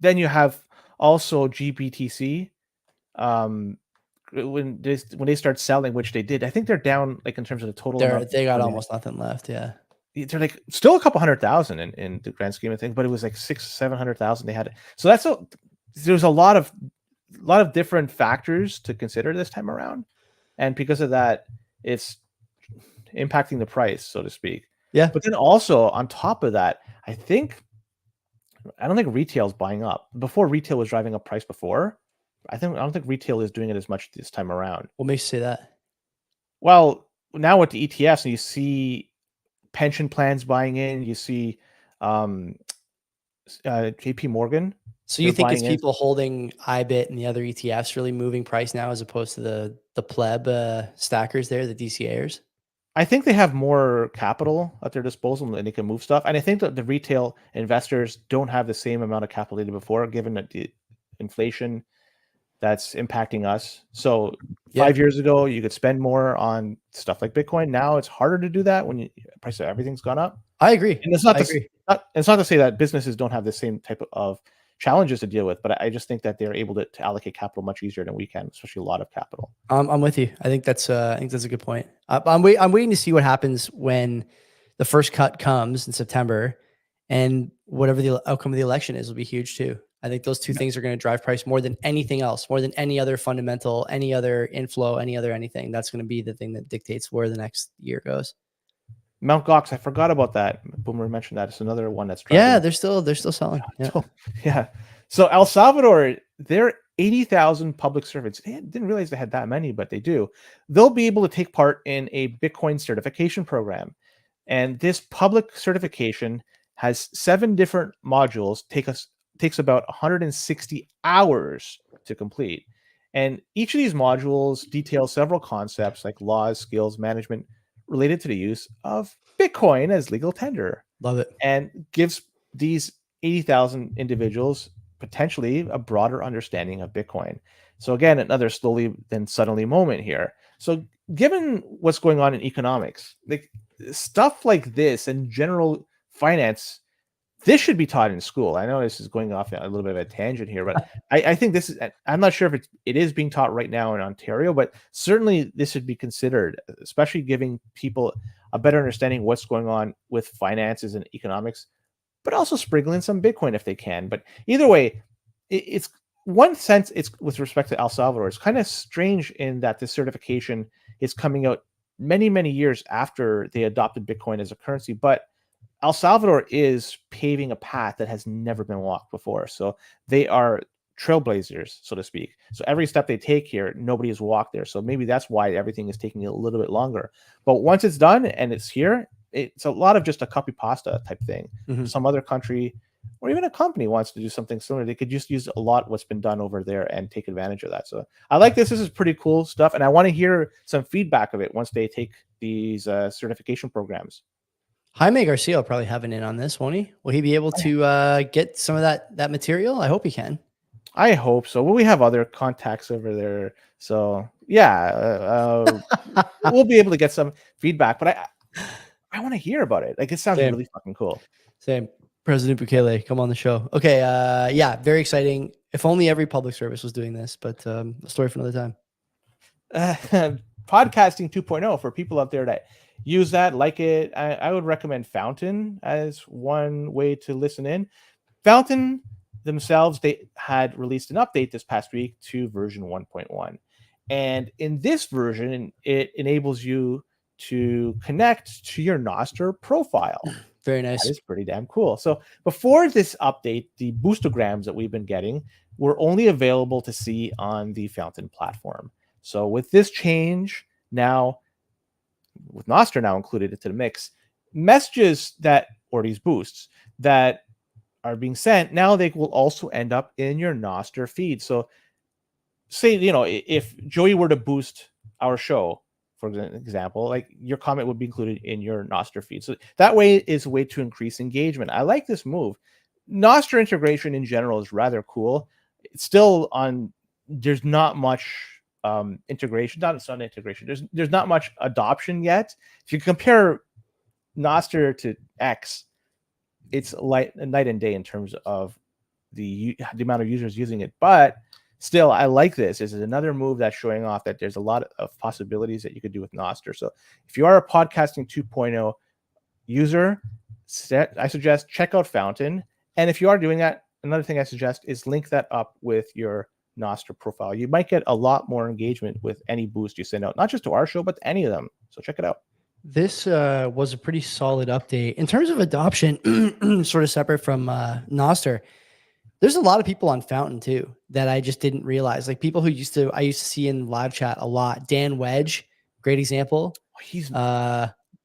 then you have also GBTC. When they start selling, which they did, I think they're down like in terms of the total amount. They got almost nothing left. Yeah. They're like still a couple 100,000 in the grand scheme of things, but it was like 600,000-700,000 they had. So there's a lot of different factors to consider this time around, and because of that, it's impacting the price, so to speak. Yeah. But then also on top of that, I don't think retail's buying up. Before, retail was driving up price before. I don't think retail is doing it as much this time around. What makes you say that? Well, now with the ETFs, and you see pension plans buying in, you see JP Morgan. So you think it's people holding IBIT and the other ETFs really moving price now as opposed to the pleb stackers there, the DCAers? I think they have more capital at their disposal and they can move stuff. And I think that the retail investors don't have the same amount of capital they did before, given that the inflation that's impacting us. So 5 years ago, you could spend more on stuff like Bitcoin. Now it's harder to do that when the price of everything's gone up. I agree. And it's not to say that businesses don't have the same type of challenges to deal with, but I just think that they're able to allocate capital much easier than we can, especially a lot of capital. I'm with you. I think that's a good point. I'm waiting to see what happens when the first cut comes in September, and whatever the outcome of the election is will be huge too. I think those two things are going to drive price more than anything else, more than any other fundamental, any other inflow, any other anything. That's going to be the thing that dictates where the next year goes. Mount Gox, I forgot about that. Boomer mentioned that. It's another one that's driving. Yeah, they're still selling. Yeah. Yeah. So El Salvador, they're 80,000 public servants. I didn't realize they had that many, but they do. They'll be able to take part in a Bitcoin certification program. And this public certification has 7 different modules, takes about 160 hours to complete. And each of these modules details several concepts like laws, skills, management related to the use of Bitcoin as legal tender. Love it. And gives these 80,000 individuals potentially a broader understanding of Bitcoin. So again, another slowly then suddenly moment here. So given what's going on in economics, like stuff like this and general finance, this should be taught in school. I know this is going off a little bit of a tangent here, but I think this is, I'm not sure if it is being taught right now in Ontario, but certainly this should be considered, especially giving people a better understanding what's going on with finances and economics, but also sprinkling some Bitcoin if they can. But either way, it's one sense, it's with respect to El Salvador, it's kind of strange in that this certification is coming out many, many years after they adopted Bitcoin as a currency, but El Salvador is paving a path that has never been walked before. So they are trailblazers, so to speak. So every step they take here, nobody has walked there. So maybe that's why everything is taking a little bit longer. But once it's done and it's here, it's a lot of just a copy pasta type thing. Mm-hmm. Some other country or even a company wants to do something similar, they could just use a lot what's been done over there and take advantage of that. So I like this. This is pretty cool stuff. And I want to hear some feedback of it once they take these certification programs. Jaime Garcia will probably have an in on this, won't he? Will he be able to get some of that material? I hope he can. I hope so. Well, we have other contacts over there, so yeah, we'll be able to get some feedback. But I want to hear about it. Like, it sounds Same. really fucking cool. Same. President Bukele, come on the show. Okay. Yeah, very exciting. If only every public service was doing this, but a story for another time. Podcasting 2.0 for people out there that use that, like it. I would recommend Fountain as one way to listen in. Fountain themselves, they had released an update this past week to version 1.1. And in this version, it enables you to connect to your Nostr profile. Very nice. That is pretty damn cool. So before this update, the boostograms that we've been getting were only available to see on the Fountain platform. So with this change now, with Nostr now included into the mix, messages that, or these boosts that are being sent, now they will also end up in your Nostr feed. So say, if Joey were to boost our show, for example, like, your comment would be included in your Nostr feed. So that way is a way to increase engagement. I like this move. Nostr integration in general is rather cool. It's still there's not much integration. It's not integration. There's not much adoption yet. If you compare Nostr to X, it's night and day in terms of the amount of users using it. But still, I like this. This is another move that's showing off that there's a lot of possibilities that you could do with Nostr. So if you are a podcasting 2.0 user, I suggest check out Fountain. And if you are doing that, another thing I suggest is link that up with your Nostr profile. You might get a lot more engagement with any boost you send out, not just to our show, but to any of them. So check it out. This was a pretty solid update in terms of adoption, sort of separate from Nostr. There's a lot of people on Fountain too that I just didn't realize. Like, people who I used to see in live chat a lot. Dan Wedge, great example. He's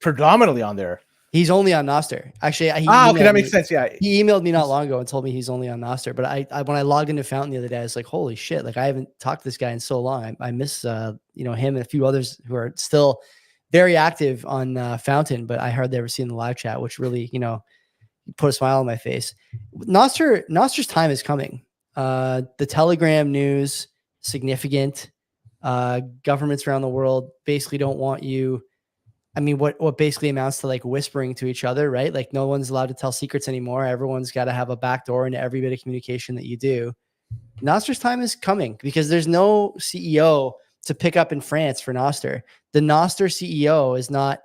predominantly on there. He's only on Nostr. Actually, okay, that makes sense. Yeah, he emailed me not long ago and told me he's only on Nostr. But I when I logged into Fountain the other day, I was like, holy shit! Like, I haven't talked to this guy in so long. I miss him and a few others who are still very active on Fountain. But I hardly ever see in the live chat, which really put a smile on my face. Nostr's time is coming. The Telegram news, significant. Governments around the world basically don't want you. I mean, what basically amounts to like whispering to each other, right? Like, no one's allowed to tell secrets anymore. Everyone's got to have a back door into every bit of communication that you do. Nostr's time is coming because there's no CEO to pick up in France for Nostr. The Nostr CEO is not,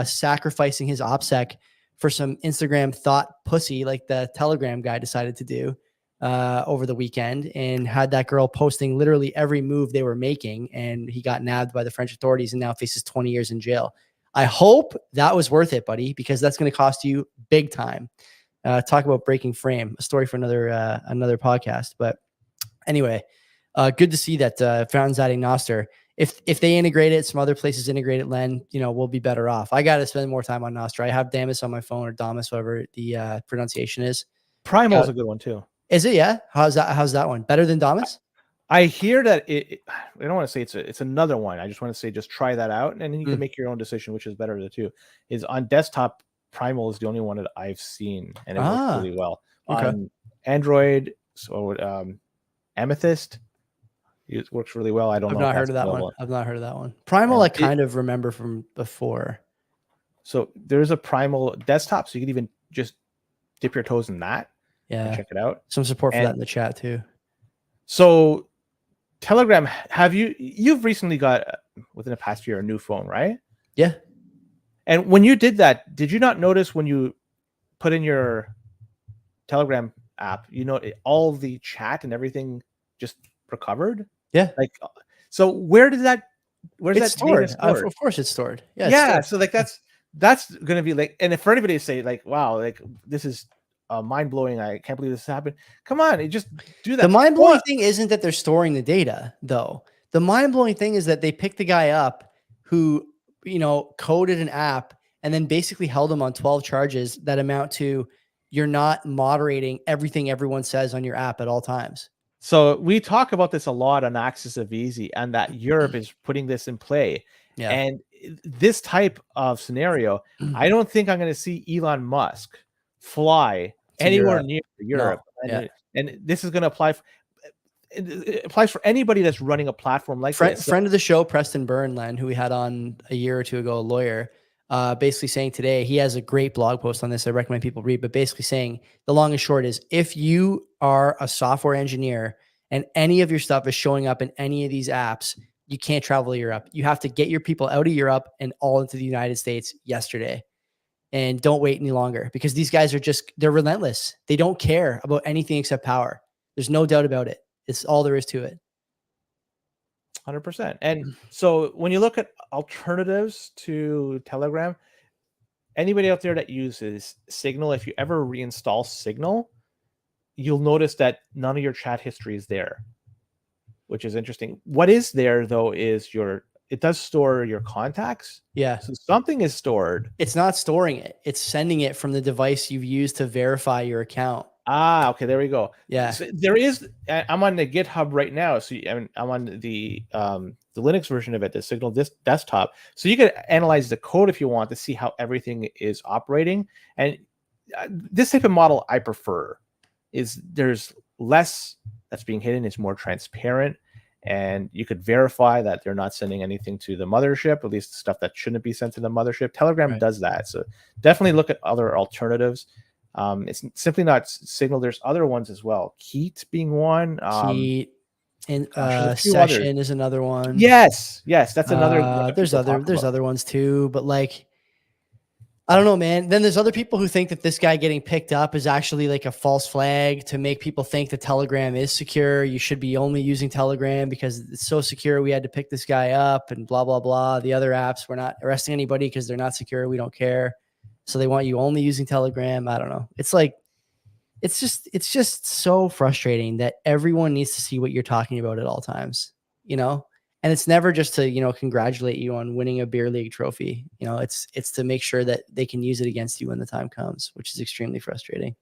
sacrificing his OPSEC for some Instagram thought pussy like the Telegram guy decided to do over the weekend, and had that girl posting literally every move they were making, and he got nabbed by the French authorities and now faces 20 years in jail. I hope that was worth it, buddy, because that's going to cost you big time. Talk about breaking frame, a story for another podcast. But anyway, good to see that Fountain's adding Nostr. If they integrate it, some other places integrate it, Len, we'll be better off. I got to spend more time on Nostr. I have Damus on my phone, or Damus, whatever the pronunciation is. Primal's a good one too. Is it? Yeah. How's that one? Better than Damus? I hear that I don't want to say it's another one. I just want to say just try that out, and then you can make your own decision which is better of the two. Is on desktop, Primal is the only one that I've seen, and it works really well. Okay. On Android, so Amethyst, it works really well. I've not heard of that one. I've not heard of that one. Primal, I kind of remember from before. So there's a Primal desktop, so you can even just dip your toes in that. Yeah, check it out. Some support for that in the chat too. So Telegram, you've recently got, within the past year, a new phone, right? Yeah. And when you did that, did you not notice when you put in your Telegram app, all the chat and everying just recovered? Yeah. Like, so where's that stored? Of course it's stored. Yeah. Yeah. So like that's going to be like, and if for anybody to say like, wow, like this is mind blowing, I can't believe this happened. Come on, you just do that. The mind blowing thing isn't that they're storing the data, though. The mind blowing thing is that they picked the guy up who, coded an app and then basically held him on 12 charges that amount to you're not moderating everything everyone says on your app at all times. So we talk about this a lot on Axis of Easy, and that Europe is putting this in play. Yeah. And this type of scenario, I don't think I'm going to see Elon Musk fly anywhere near Europe. No. And this is going to apply. it applies for anybody that's running a platform like this. Friend of the show, Preston Burnland, who we had on a year or two ago, a lawyer, basically saying today, he has a great blog post on this I recommend people read, but basically saying the long and short is, if you are a software engineer and any of your stuff is showing up in any of these apps, you can't travel to Europe. You have to get your people out of Europe and all into the United States yesterday. And don't wait any longer, because these guys are they're relentless. They don't care about anything except power. There's no doubt about it. It's all there is to it. 100%. And so when you look at alternatives to Telegram, anybody out there that uses Signal, if you ever reinstall Signal, you'll notice that none of your chat history is there, which is interesting. What is there though is it does store your contacts. Yeah. So something is stored. It's not storing it. It's sending it from the device you've used to verify your account. Ah, okay, there we go. Yeah. So there is. I'm on the GitHub right now, so I'm on the Linux version of it, the Signal desktop. So you can analyze the code if you want to see how everything is operating. And this type of model I prefer. Is there's less that's being hidden. It's more transparent, and you could verify that they're not sending anything to the mothership, at least stuff that shouldn't be sent to the mothership. Telegram does that, so definitely look at other alternatives. It's simply not Signal. There's other ones as well. Keat being one. Keat and Session others. is another one. Yes, that's another. There's other ones too, but like, I don't know, man. Then there's other people who think that this guy getting picked up is actually like a false flag to make people think that Telegram is secure. You should be only using Telegram because it's so secure. We had to pick this guy up and blah, blah, blah. The other apps, we're not arresting anybody because they're not secure. We don't care. So they want you only using Telegram. I don't know. It's like, it's just so frustrating that everyone needs to see what you're talking about at all times, you know? And it's never just to, you know, congratulate you on winning a beer league trophy. You know, it's to make sure that they can use it against you when the time comes, which is extremely frustrating.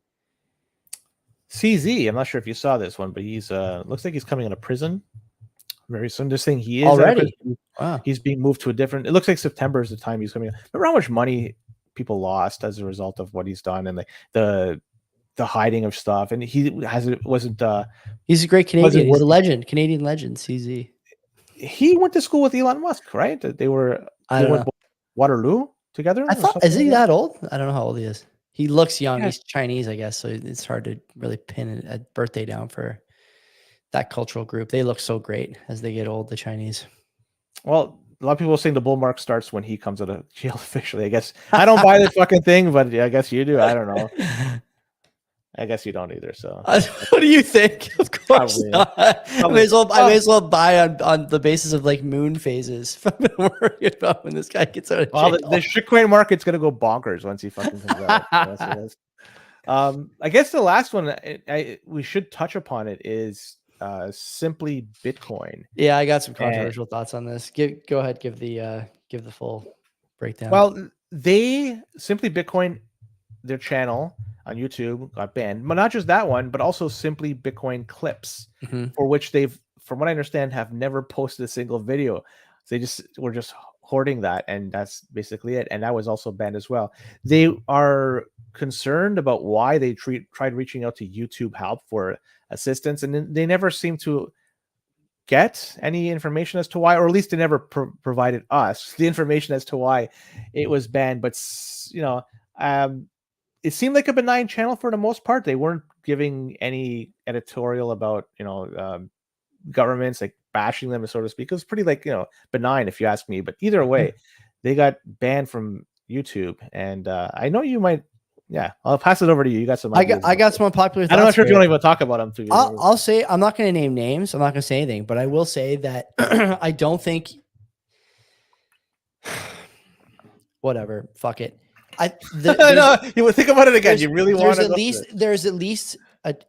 CZ, I'm not sure if you saw this one, but he's looks like he's coming out of prison very soon. This thing he is already. Wow. He's being moved to a different. It looks like September is the time he's coming out. Remember how much money people lost as a result of what he's done, and the hiding of stuff. And he's a great Canadian. He's a legend, Canadian legend. CZ. He went to school with Elon Musk, right? They went Waterloo together. I thought, is he that old? I don't know how old he is. He looks young. Yeah. He's Chinese, I guess. So it's hard to really pin a birthday down for that cultural group. They look so great as they get old, the Chinese. Well, a lot of people are saying the bull mark starts when he comes out of jail officially. I guess I don't buy this fucking thing, but I guess you do. I don't know. I guess you don't either. So, what do you think? Of course not. I may as well buy on the basis of like moon phases. I'm worried about when this guy gets out of jail. Well, the shitcoin market's gonna go bonkers once he fucking comes out. I guess the last one we should touch upon it is Simply Bitcoin. Yeah, I got some controversial thoughts on this. Go ahead, give the full breakdown. Well, Simply Bitcoin, their channel on YouTube got banned, but not just that one, but also Simply Bitcoin clips, for which they've, from what I understand, have never posted a single video. So they were just hoarding that, and that's basically it. And that was also banned as well. They are concerned about why they tried reaching out to YouTube help for assistance, and they never seem to get any information as to why, or at least they never provided us the information as to why it was banned. But it seemed like a benign channel for the most part. They weren't giving any editorial about, governments, like bashing them, so to speak. It was pretty benign, if you ask me. But either way, they got banned from YouTube. And I know you might, I'll pass it over to you. You got some ideas. I got some unpopular thoughts. I'm not sure if you want to even talk about them too. I'll say, I'm not going to name names. I'm not going to say anything, but I will say that I don't think, whatever, fuck it. No, you would think about it again. You really want to. There's at least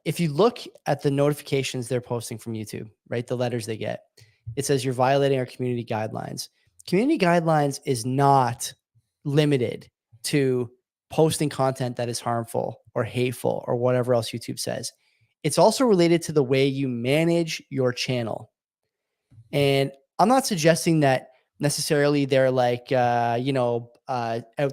if you look at the notifications they're posting from YouTube, right? The letters they get, it says you're violating our community guidelines. Community guidelines is not limited to posting content that is harmful or hateful or whatever else YouTube says. It's also related to the way you manage your channel. And I'm not suggesting that necessarily they're like, out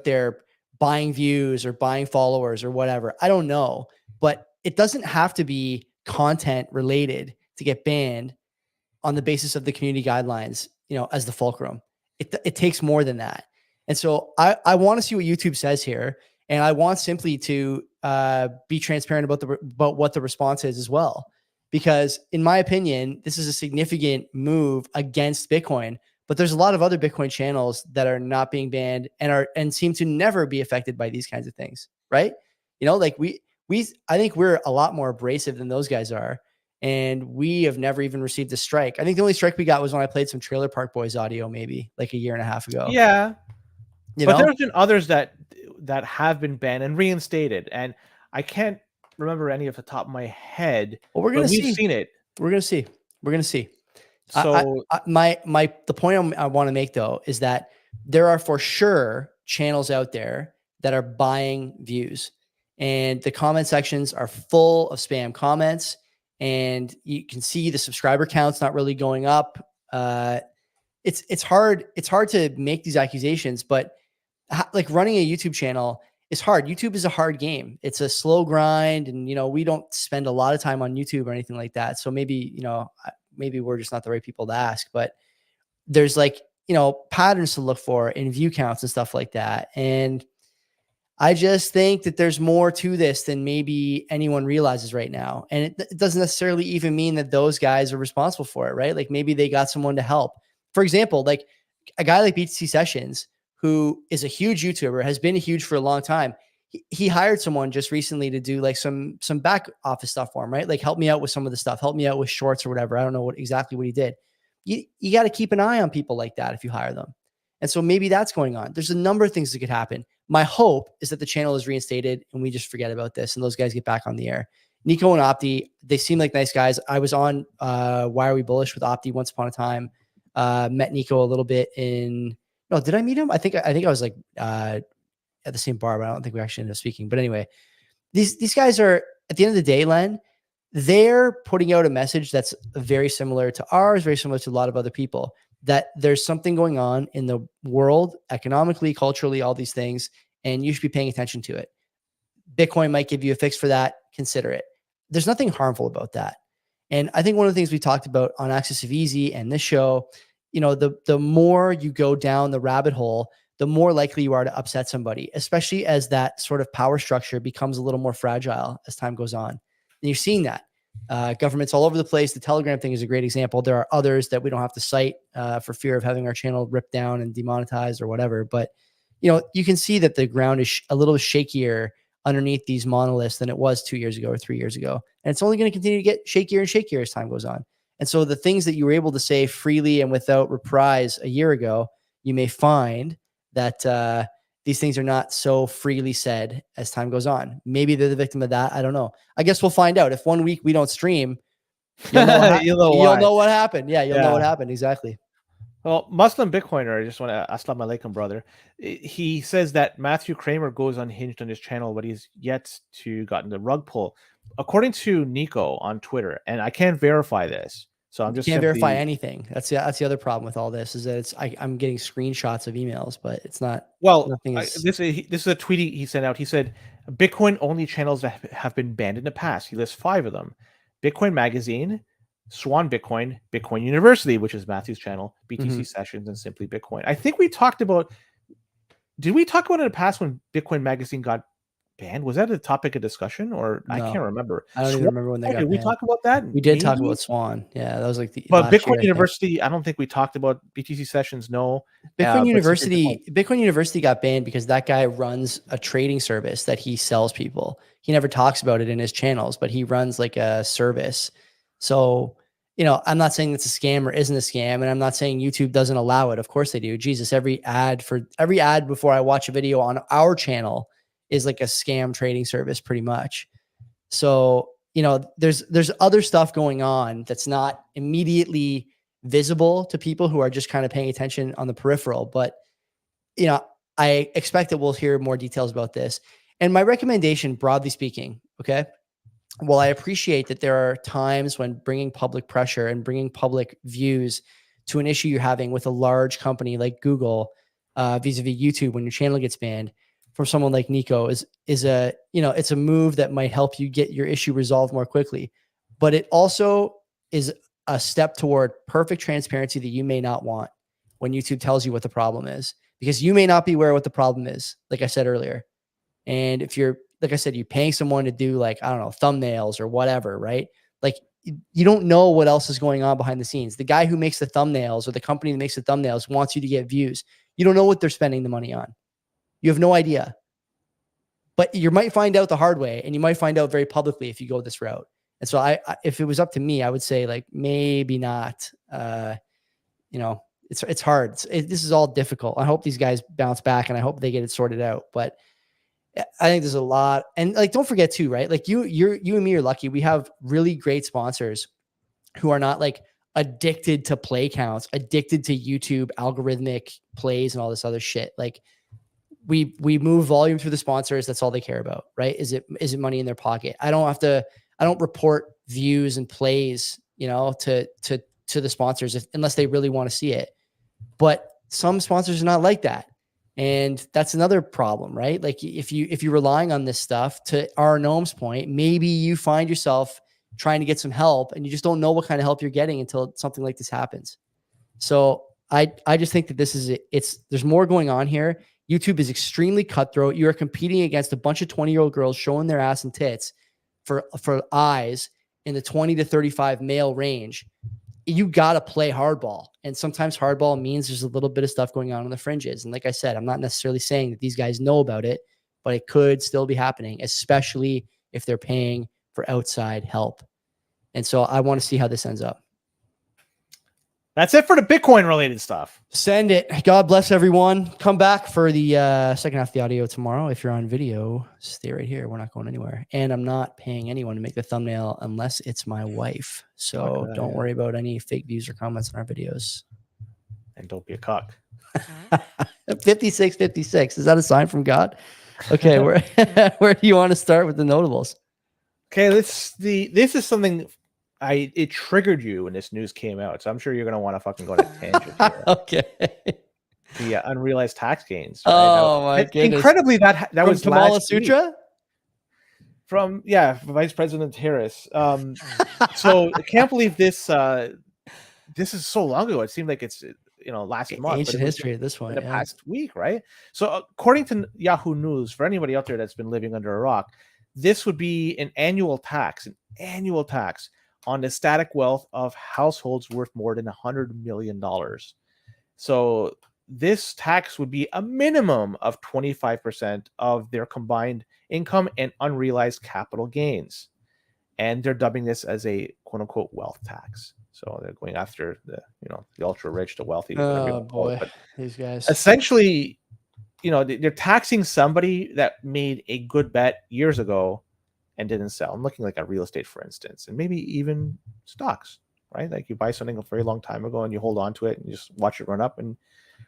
there buying views or buying followers or whatever. I don't know, but it doesn't have to be content related to get banned on the basis of the community guidelines, as the fulcrum. It takes more than that. And so I want to see what YouTube says here. And I want simply to be transparent about what the response is as well. Because in my opinion, this is a significant move against Bitcoin, but there's a lot of other Bitcoin channels that are not being banned and seem to never be affected by these kinds of things, right? Like I think we're a lot more abrasive than those guys are. And we have never even received a strike. I think the only strike we got was when I played some Trailer Park Boys audio, maybe like a year and a half ago. Yeah. But there's been others that have been banned and reinstated. And I can't remember any off the top of my head. Well, we're going to see. We've seen it. We're going to see. So the point I want to make, though, is that there are for sure channels out there that are buying views. And the comment sections are full of spam comments. And you can see the subscriber count's not really going up. It's hard to make these accusations, but like running a YouTube channel is hard. YouTube is a hard game. It's a slow grind, and we don't spend a lot of time on YouTube or anything like that. So maybe we're just not the right people to ask. But there's patterns to look for in view counts and stuff like that. And I just think that there's more to this than maybe anyone realizes right now. And it doesn't necessarily even mean that those guys are responsible for it, right? Like maybe they got someone to help. For example, like a guy like BTC Sessions, who is a huge YouTuber, has been huge for a long time. He hired someone just recently to do like some back office stuff for him, right? Like help me out with some of the stuff, help me out with shorts or whatever. I don't know exactly what he did. You got to keep an eye on people like that if you hire them. And so maybe that's going on. There's a number of things that could happen. My hope is that the channel is reinstated and we just forget about this and those guys get back on the air. Nico and Opti, they seem like nice guys. I was on Why Are We Bullish with Opti once upon a time. Met Nico a little bit did I meet him? I think I was like at the same bar, but I don't think we actually ended up speaking. But anyway, these guys are, at the end of the day, Len, they're putting out a message that's very similar to ours, very similar to a lot of other people, that there's something going on in the world, economically, culturally, all these things, and you should be paying attention to it. Bitcoin might give you a fix for that. Consider it. There's nothing harmful about that. And I think one of the things we talked about on Axis of Easy and this show, the more you go down the rabbit hole, the more likely you are to upset somebody, especially as that sort of power structure becomes a little more fragile as time goes on. And you're seeing that. Governments all over the place. The Telegram thing is a great example. There are others that we don't have to cite for fear of having our channel ripped down and demonetized or whatever. But, you can see that the ground is a little shakier underneath these monoliths than it was 2 years ago or 3 years ago. And it's only going to continue to get shakier and shakier as time goes on. And so the things that you were able to say freely and without reprise a year ago, you may find that these things are not so freely said as time goes on. Maybe they're the victim of that. I don't know. I guess we'll find out. If 1 week we don't stream, you'll know what happened. Yeah, you'll know what happened. Exactly. Well, Muslim Bitcoiner, I just want to Assalamu alaikum, brother. He says that Matthew Kramer goes unhinged on his channel, but he's yet to gotten the rug pull. According to Nico on Twitter, and I can't verify this, so I'm just can't verify anything. That's the other problem with all this is that I'm getting screenshots of emails, but it's not. Well, this is a tweet he sent out. He said Bitcoin only channels that have been banned in the past. He lists 5 of them: Bitcoin Magazine, Swan Bitcoin, Bitcoin University, which is Matthew's channel, BTC Sessions, and Simply Bitcoin. I think we talked about. Did we talk about it in the past when Bitcoin Magazine got banned? Was that a topic of discussion, or no, I can't remember? I don't even remember when they got banned. Did we talk about that? We did talk about Swan. Yeah, that was like the. But Bitcoin University, I don't think we talked about BTC Sessions. No, Bitcoin University got banned because that guy runs a trading service that he sells people. He never talks about it in his channels, but he runs like a service. So, I'm not saying it's a scam or isn't a scam, and I'm not saying YouTube doesn't allow it. Of course they do. Jesus, every ad before I watch a video on our channel is like a scam trading service pretty much. So, there's other stuff going on that's not immediately visible to people who are just kind of paying attention on the peripheral. But, I expect that we'll hear more details about this. And my recommendation, broadly speaking, okay, well, I appreciate that there are times when bringing public pressure and bringing public views to an issue you're having with a large company like Google, vis-a-vis YouTube, when your channel gets banned, from someone like Nico is it's a move that might help you get your issue resolved more quickly. But it also is a step toward perfect transparency that you may not want when YouTube tells you what the problem is, because you may not be aware what the problem is, like I said earlier. And if you're, like I said, you're paying someone to do like, I don't know, thumbnails or whatever, right? Like you don't know what else is going on behind the scenes. The guy who makes the thumbnails or the company that makes the thumbnails wants you to get views. You don't know what they're spending the money on. You have no idea. But you might find out the hard way, and you might find out very publicly if you go this route. And so if it was up to me, I would say like, maybe not, it's hard. This is all difficult. I hope these guys bounce back, and I hope they get it sorted out. But I think there's a lot. And like, don't forget too, right? Like you and me are lucky. We have really great sponsors who are not like addicted to play counts, addicted to YouTube algorithmic plays and all this other shit. Like we move volume through the sponsors. That's all they care about, right? Is it money in their pocket? I don't report views and plays, to the sponsors unless they really want to see it. But some sponsors are not like that. And that's another problem, right? Like if you're relying on this stuff, to our Noam's point, maybe you find yourself trying to get some help and you just don't know what kind of help you're getting until something like this happens. So I just think that this is there's more going on here. YouTube is extremely cutthroat. You are competing against a bunch of 20-year-old girls showing their ass and tits for eyes in the 20 to 35 male range. You got to play hardball. And sometimes hardball means there's a little bit of stuff going on the fringes. And like I said, I'm not necessarily saying that these guys know about it, but it could still be happening, especially if they're paying for outside help. And so I want to see how this ends up. That's it for the Bitcoin related stuff. Send it. God bless everyone. Come back for the second half of the audio tomorrow. If you're on video, stay right here. We're not going anywhere. And I'm not paying anyone to make the thumbnail unless it's my wife. So don't worry about any fake views or comments on our videos. And don't be a cock. 56. Is that a sign from God? Okay, where do you want to start with the notables? Okay, this is something it triggered you when this news came out, so I'm sure you're gonna want to fucking go on a tangent here. Okay. The unrealized tax gains. Right? Oh my goodness! Incredibly, that from was Kamala last Sutra. Week. From Vice President Harris. So I can't believe this. This is so long ago. It seemed like it's last month. Ancient history at this point. In the past week, right? So according to Yahoo News, for anybody out there that's been living under a rock, this would be an annual tax on the static wealth of households worth more than $100 million. So this tax would be a minimum of 25% of their combined income and unrealized capital gains. And they're dubbing this as a quote unquote wealth tax. So they're going after the ultra rich, the wealthy. Oh boy, these guys. Essentially, they're taxing somebody that made a good bet years ago and didn't sell. I'm looking like at real estate, for instance, and maybe even stocks, right? Like you buy something a very long time ago and you hold on to it and you just watch it run up. And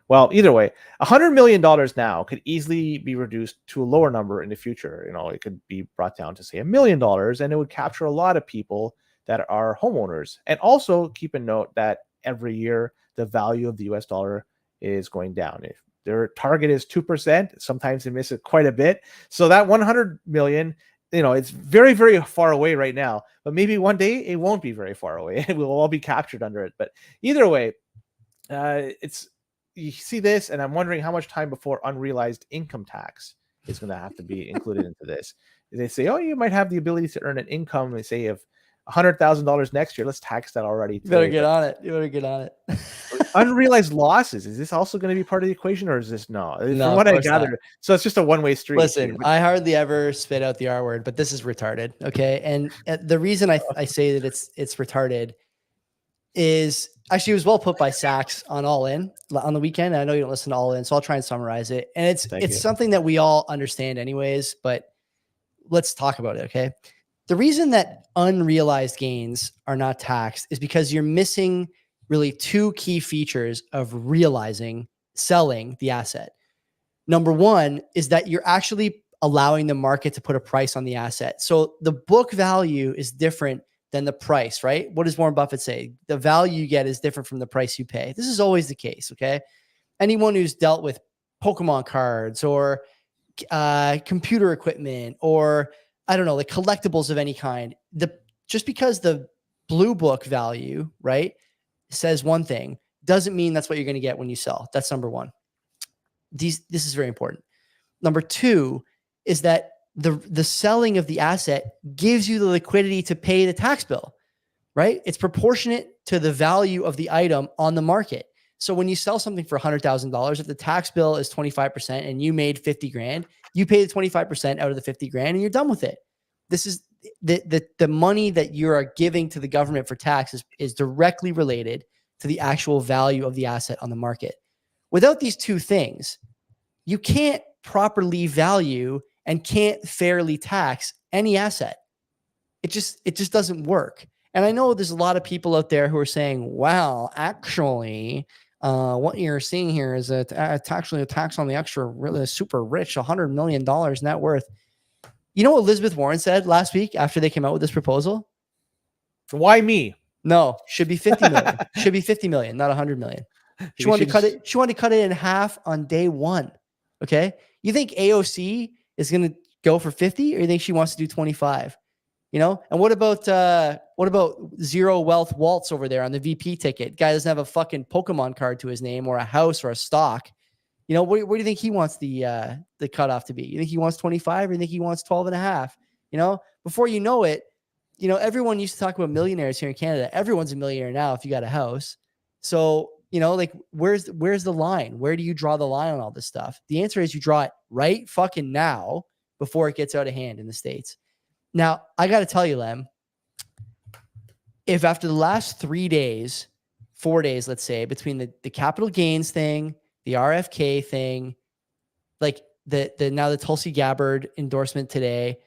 well, either way, $100 million now could easily be reduced to a lower number in the future. It could be brought down to say $1 million, and it would capture a lot of people that are homeowners. And also keep a note that every year the value of the US dollar is going down. If their target is 2%, sometimes they miss it quite a bit. So that 100 million, it's very, very far away right now, but maybe one day it won't be very far away. We'll all be captured under it. But either way, you see this, and I'm wondering how much time before unrealized income tax is going to have to be included into this. They say, oh, you might have the ability to earn an income, they say, of $100,000 next year. Let's tax that already. You better get on it. Unrealized losses. Is this also going to be part of the equation, or is this no? From what I gathered, not. So it's just a one-way street. Listen, I hardly ever spit out the R word, but this is retarded. Okay, and the reason I say that it's retarded is actually it was well put by Sachs on All In on the weekend. I know you don't listen to All In, so I'll try and summarize it. And it's something that we all understand anyways, but let's talk about it. Okay. The reason that unrealized gains are not taxed is because you're missing really two key features of selling the asset. Number one is that you're actually allowing the market to put a price on the asset. So the book value is different than the price, right? What does Warren Buffett say? The value you get is different from the price you pay. This is always the case, okay? Anyone who's dealt with Pokemon cards or computer equipment or I don't know, like collectibles of any kind, just because the Blue book value, right, says one thing, doesn't mean that's what you're going to get when you sell. That's number one. This is very important. Number two is that the selling of the asset gives you the liquidity to pay the tax bill, right? It's proportionate to the value of the item on the market. So when you sell something for $100,000, if the tax bill is 25% and you made 50 grand, you pay the 25% out of the 50 grand and you're done with it. This is the money that you are giving to the government for taxes is directly related to the actual value of the asset on the market. Without these two things, you can't properly value and can't fairly tax any asset. It just doesn't work. And I know there's a lot of people out there who are saying, "Wow, actually, what you're seeing here is actually a tax on the extra, really super rich, $100 million net worth." You know what Elizabeth Warren said last week after they came out with this proposal? Why me? No, should be 50 million. Should be 50 million, not 100 million. She wanted to cut it. She wanted to cut it in half on day one. Okay. You think AOC is going to go for 50 or you think she wants to do 25? You know? And what about Zero Wealth Waltz over there on the VP ticket? Guy doesn't have a fucking Pokemon card to his name or a house or a stock. You know, what do you think he wants the cutoff to be? You think he wants 25 or you think he wants 12 and a half? You know, before you know it, you know, everyone used to talk about millionaires here in Canada. Everyone's a millionaire now if you got a house. So, you know, like where's the line? Where do you draw the line on all this stuff? The answer is you draw it right fucking now before it gets out of hand in the States. Now, I got to tell you, Lem, if after the last 3 days, 4 days, let's say, between the capital gains thing, the RFK thing, like now the Tulsi Gabbard endorsement today,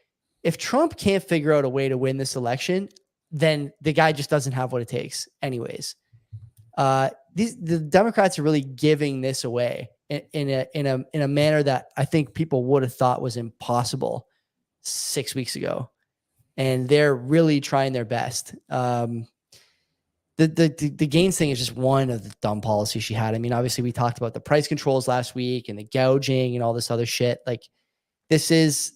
if Trump can't figure out a way to win this election, then the guy just doesn't have what it takes anyways. The Democrats are really giving this away in a manner that I think people would have thought was impossible 6 weeks ago. And they're really trying their best. The gains thing is just one of the dumb policies she had. I mean, obviously we talked about the price controls last week and the gouging and all this other shit. Like this is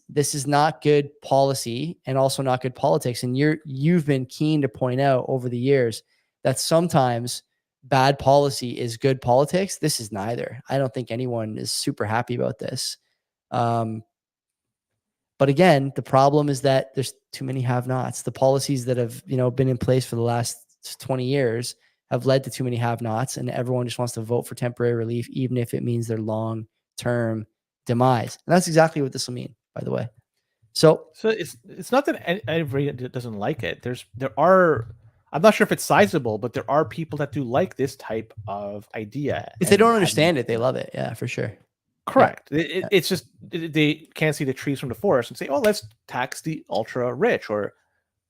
not good policy and also not good politics. And you've been keen to point out over the years that sometimes bad policy is good politics. This is neither. I don't think anyone is super happy about this. But again, the problem is that there's too many have-nots. The policies that have, been in place for the last 20 years have led to too many have-nots, and everyone just wants to vote for temporary relief, even if it means their long-term demise. And that's exactly what this will mean, by the way. So it's not that everybody doesn't like it. There are. I'm not sure if it's sizable, but there are people that do like this type of idea. If they don't understand it, they love it. Yeah, for sure. Correct. Yeah. It's just they can't see the trees from the forest and say, "Oh, let's tax the ultra rich," or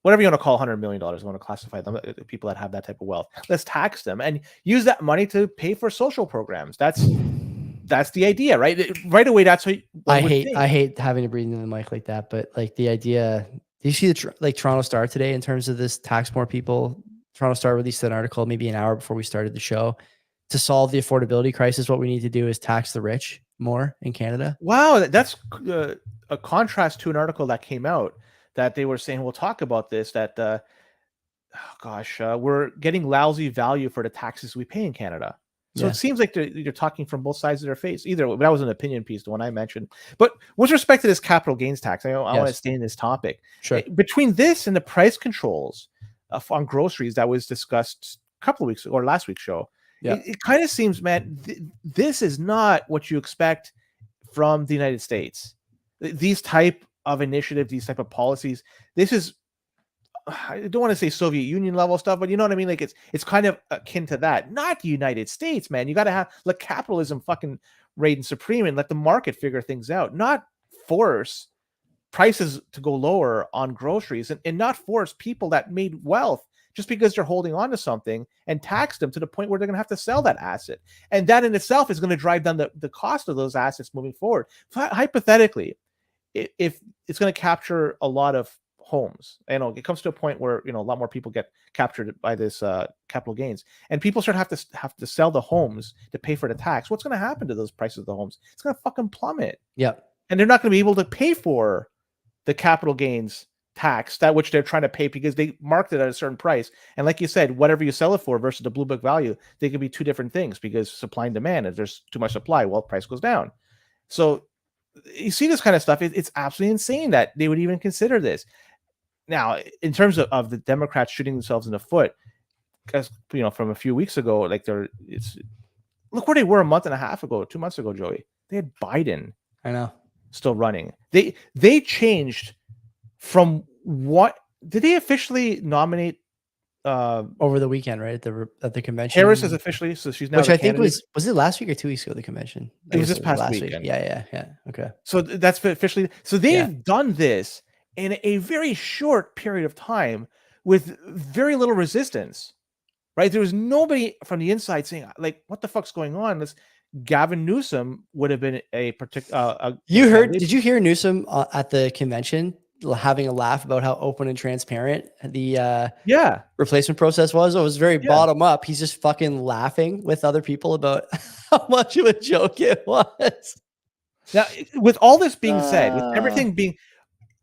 whatever you want to call $100 million. I want to classify them, people that have that type of wealth. Let's tax them and use that money to pay for social programs. That's the idea, right? Right away, that's what I hate having to breathe into the mic like that. But like the idea, did you see the Toronto Star today in terms of this tax more people? Toronto Star released an article maybe an hour before we started the show. To solve the affordability crisis, what we need to do is tax the rich more in Canada. Wow, that's a contrast to an article that came out that they were saying, we'll talk about this, that we're getting lousy value for the taxes we pay in Canada. So It seems like you're talking from both sides of their face. Either that was an opinion piece, the one I mentioned. But with respect to this capital gains tax, I want to stay in this topic. Sure. Between this and the price controls on groceries that was discussed a couple of weeks or last week's show, it kind of seems, man, this is not what you expect from the United States. These type of initiatives, these type of policies, this is, I don't want to say Soviet Union level stuff, but you know what I mean? Like it's kind of akin to that. Not the United States, man. You got to let capitalism fucking reign supreme and let the market figure things out, not force prices to go lower on groceries and not force people that made wealth just because they're holding on to something and tax them to the point where they're going to have to sell that asset. And that in itself is going to drive down the cost of those assets moving forward. Hypothetically, if it's going to capture a lot of homes, it comes to a point where, a lot more people get captured by this capital gains and people have to sell the homes to pay for the tax. What's going to happen to those prices of the homes? It's going to fucking plummet. Yeah. And they're not going to be able to pay for the capital gains tax, that which they're trying to pay because they marked it at a certain price. And like you said, whatever you sell it for versus the blue book value, they could be two different things because supply and demand. If there's too much supply, well, price goes down. So you see this kind of stuff. It's absolutely insane that they would even consider this. Now, in terms of the Democrats shooting themselves in the foot, because from a few weeks ago, like look where they were a month and a half ago, 2 months ago, Joey. They had Biden. I know. Still running. They changed from what did they officially nominate over the weekend, right? At the convention. Harris is officially, so she's now which the I think candidate. was it last week or 2 weeks ago, the convention? It was this past weekend. Yeah. Okay. So that's officially, so they've done this in a very short period of time with very little resistance. Right? There was nobody from the inside saying, like, what the fuck's going on? This Gavin Newsom would have been a particular. Did you hear Newsom at the convention having a laugh about how open and transparent the replacement process was? It was very bottom up. He's just fucking laughing with other people about how much of a joke it was. Now, with all this being said, with everything being,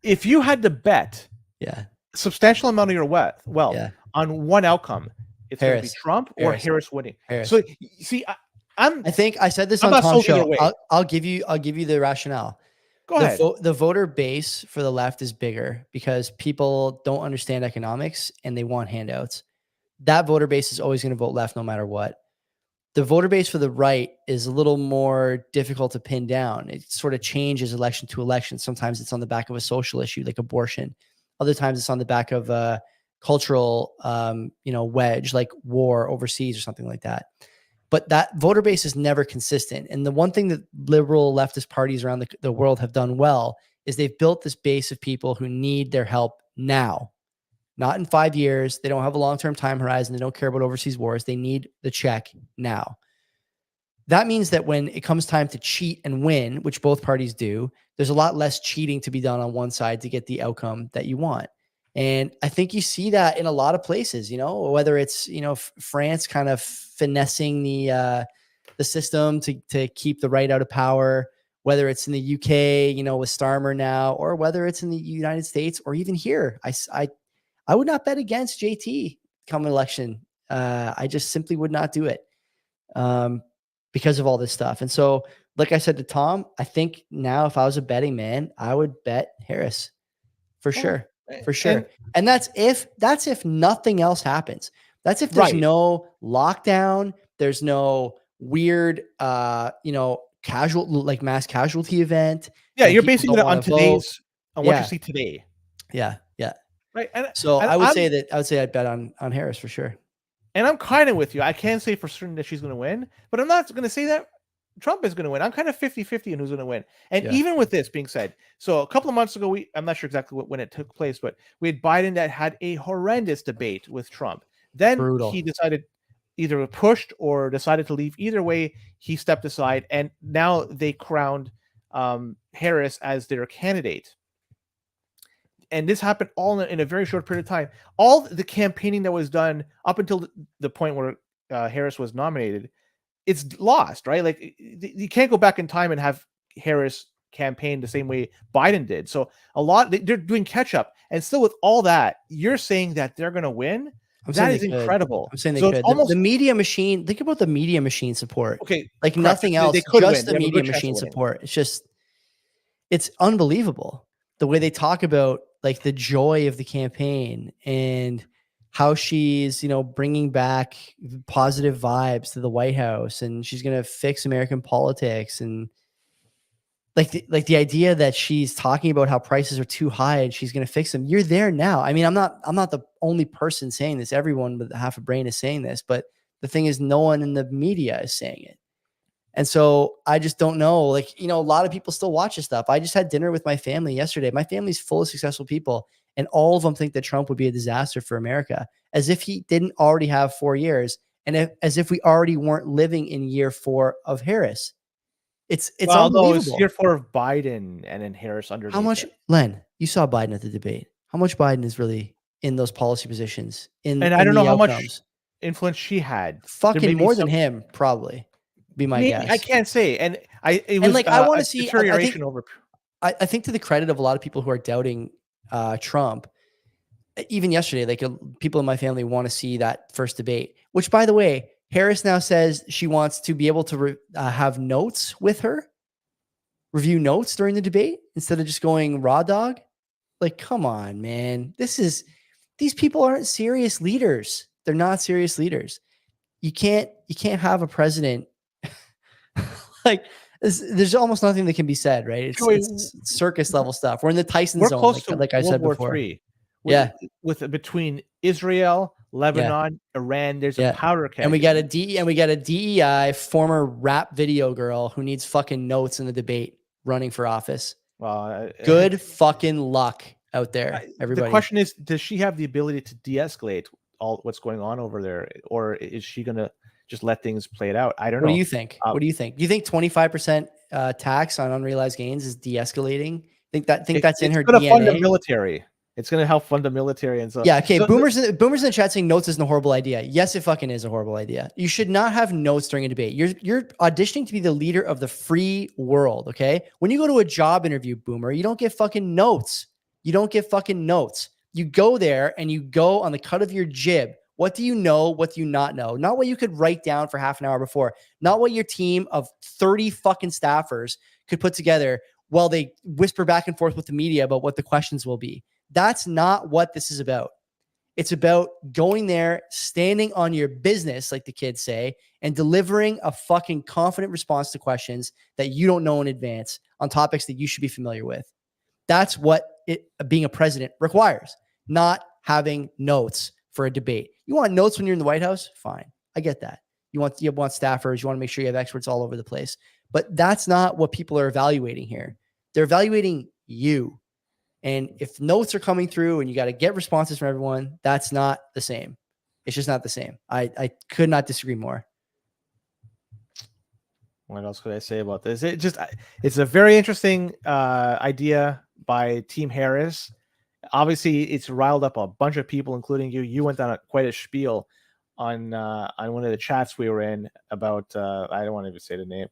if you had to bet a substantial amount of your wealth on one outcome, it's going to be Trump or Harris winning. So see, I think I said this on Tom's show. I'll give you the rationale. Go ahead. The voter base for the left is bigger because people don't understand economics and they want handouts. That voter base is always going to vote left no matter what. The voter base for the right is a little more difficult to pin down. It sort of changes election to election. Sometimes it's on the back of a social issue like abortion. Other times it's on the back of a cultural wedge like war overseas or something like that. But that voter base is never consistent. And the one thing that liberal leftist parties around the world have done well is they've built this base of people who need their help now, not in 5 years. They don't have a long-term time horizon. They don't care about overseas wars. They need the check now. That means that when it comes time to cheat and win, which both parties do, there's a lot less cheating to be done on one side to get the outcome that you want. And I think you see that in a lot of places, whether it's, France kind of finessing the system to keep the right out of power, whether it's in the UK, with Starmer now, or whether it's in the United States or even here. I would not bet against JT come election. I just simply would not do it because of all this stuff. And so, like I said to Tom, I think now if I was a betting man, I would bet Harris for sure. For sure. And that's if nothing else happens. That's if there's no lockdown, there's no weird, casual, like mass casualty event. Yeah. You're basing it on what you see today. Yeah. Right. And so I would say I'd bet on Harris for sure. And I'm kind of with you. I can't say for certain that she's going to win, but I'm not going to say that Trump is going to win. I'm kind of 50-50 on who's going to win. And even with this being said, so a couple of months ago, I'm not sure exactly when it took place, but we had Biden that had a horrendous debate with Trump. Then he decided either pushed or decided to leave. Either way, he stepped aside. And now they crowned Harris as their candidate. And this happened all in a very short period of time. All the campaigning that was done up until the point where Harris was nominated, it's lost, right? Like you can't go back in time and have Harris campaign the same way Biden did. So they're doing catch up. And still with all that, you're saying that they're going to win. That is incredible. I'm saying they could. The media machine, think about the media machine support. Okay. Like nothing else, just the media machine support. It's unbelievable the way they talk about like the joy of the campaign and how she's, bringing back positive vibes to the White House and she's going to fix American politics. And like the idea that she's talking about how prices are too high and she's going to fix them. You're there now. I mean, I'm not the only person saying this. Everyone with half a brain is saying this, but the thing is no one in the media is saying it. And so I just don't know, a lot of people still watch this stuff. I just had dinner with my family yesterday. My family's full of successful people. And all of them think that Trump would be a disaster for America, as if he didn't already have 4 years, and as if we already weren't living in year 4 of Harris. It's unbelievable. It's year 4 of Biden and then Harris underneath. How much, Len? You saw Biden at the debate. How much Biden is really in those policy positions? And I don't know how much influence she had. Fucking more than him, probably. Be my guess. I can't say. And I want to see deterioration over. I think to the credit of a lot of people who are doubting Trump. Even yesterday, like people in my family want to see that first debate, which, by the way, Harris now says she wants to be able to have notes with her, review notes during the debate instead of just going raw dog. Like, come on, man. These people aren't serious leaders. They're not serious leaders. You can't have a president like there's almost nothing that can be said, right? It's circus level stuff. We're in the Tyson We're zone, close to like I World said War before. III. Yeah. With between Israel, Lebanon, Iran, there's a powder keg. And we got a DEI former rap video girl who needs fucking notes in the debate running for office. Good fucking luck out there, everybody. The question is, does she have the ability to de-escalate all what's going on over there, or is she gonna just let things play it out? I don't know. What do you think? What do you think? Do you think 25% tax on unrealized gains is de-escalating? Think that's in her DNA? It's going to fund the military. It's going to help fund the military, and so yeah. Okay, so boomers in the chat saying notes isn't a horrible idea. Yes, it fucking is a horrible idea. You should not have notes during a debate. You're auditioning to be the leader of the free world. Okay, when you go to a job interview, boomer, you don't get fucking notes. You don't get fucking notes. You go there and you go on the cut of your jib. What do you know? What do you not know? Not what you could write down for half an hour before. Not what your team of 30 fucking staffers could put together while they whisper back and forth with the media about what the questions will be. That's not what this is about. It's about going there, standing on your business, like the kids say, and delivering a fucking confident response to questions that you don't know in advance on topics that you should be familiar with. That's what being a president requires, not having notes for a debate. You want notes when you're in the White House? Fine. I get that. You want staffers. You want to make sure you have experts all over the place. But that's not what people are evaluating here. They're evaluating you. And if notes are coming through and you got to get responses from everyone, that's not the same. It's just not the same. I could not disagree more. What else could I say about this? It's a very interesting idea by Team Harris. Obviously, it's riled up a bunch of people, including you. You went on quite a spiel on one of the chats we were in about I don't want to even say the name.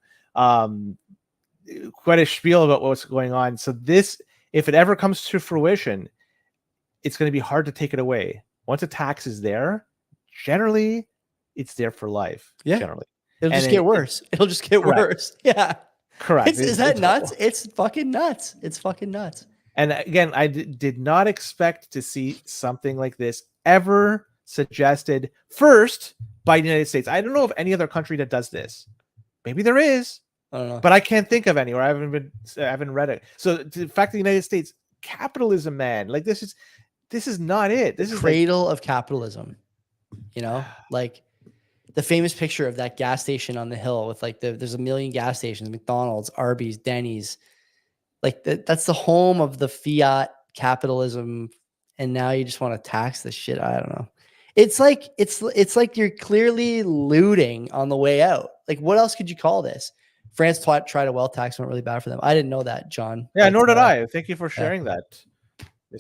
Quite a spiel about what's going on. So this, if it ever comes to fruition, it's going to be hard to take it away. Once a tax is there, generally, it's there for life. Yeah. Generally. It'll just get worse. It'll just get worse. Yeah. Correct. Is that nuts? It's fucking nuts. It's fucking nuts. And again, I did not expect to see something like this ever suggested first by the United States. I don't know of any other country that does this. Maybe there is. I don't know. But I can't think of any, or I haven't read it. So the fact the United States, capitalism, man, like this is not it. This is cradle of capitalism. You know, like the famous picture of that gas station on the hill with like there's a million gas stations, McDonald's, Arby's, Denny's. Like that's the home of the fiat capitalism. And now you just want to tax the shit. I don't know. It's like you're clearly looting on the way out. Like what else could you call this? France tried a wealth tax, went really bad for them. I didn't know that, John. Yeah, nor did I. Thank you for sharing that.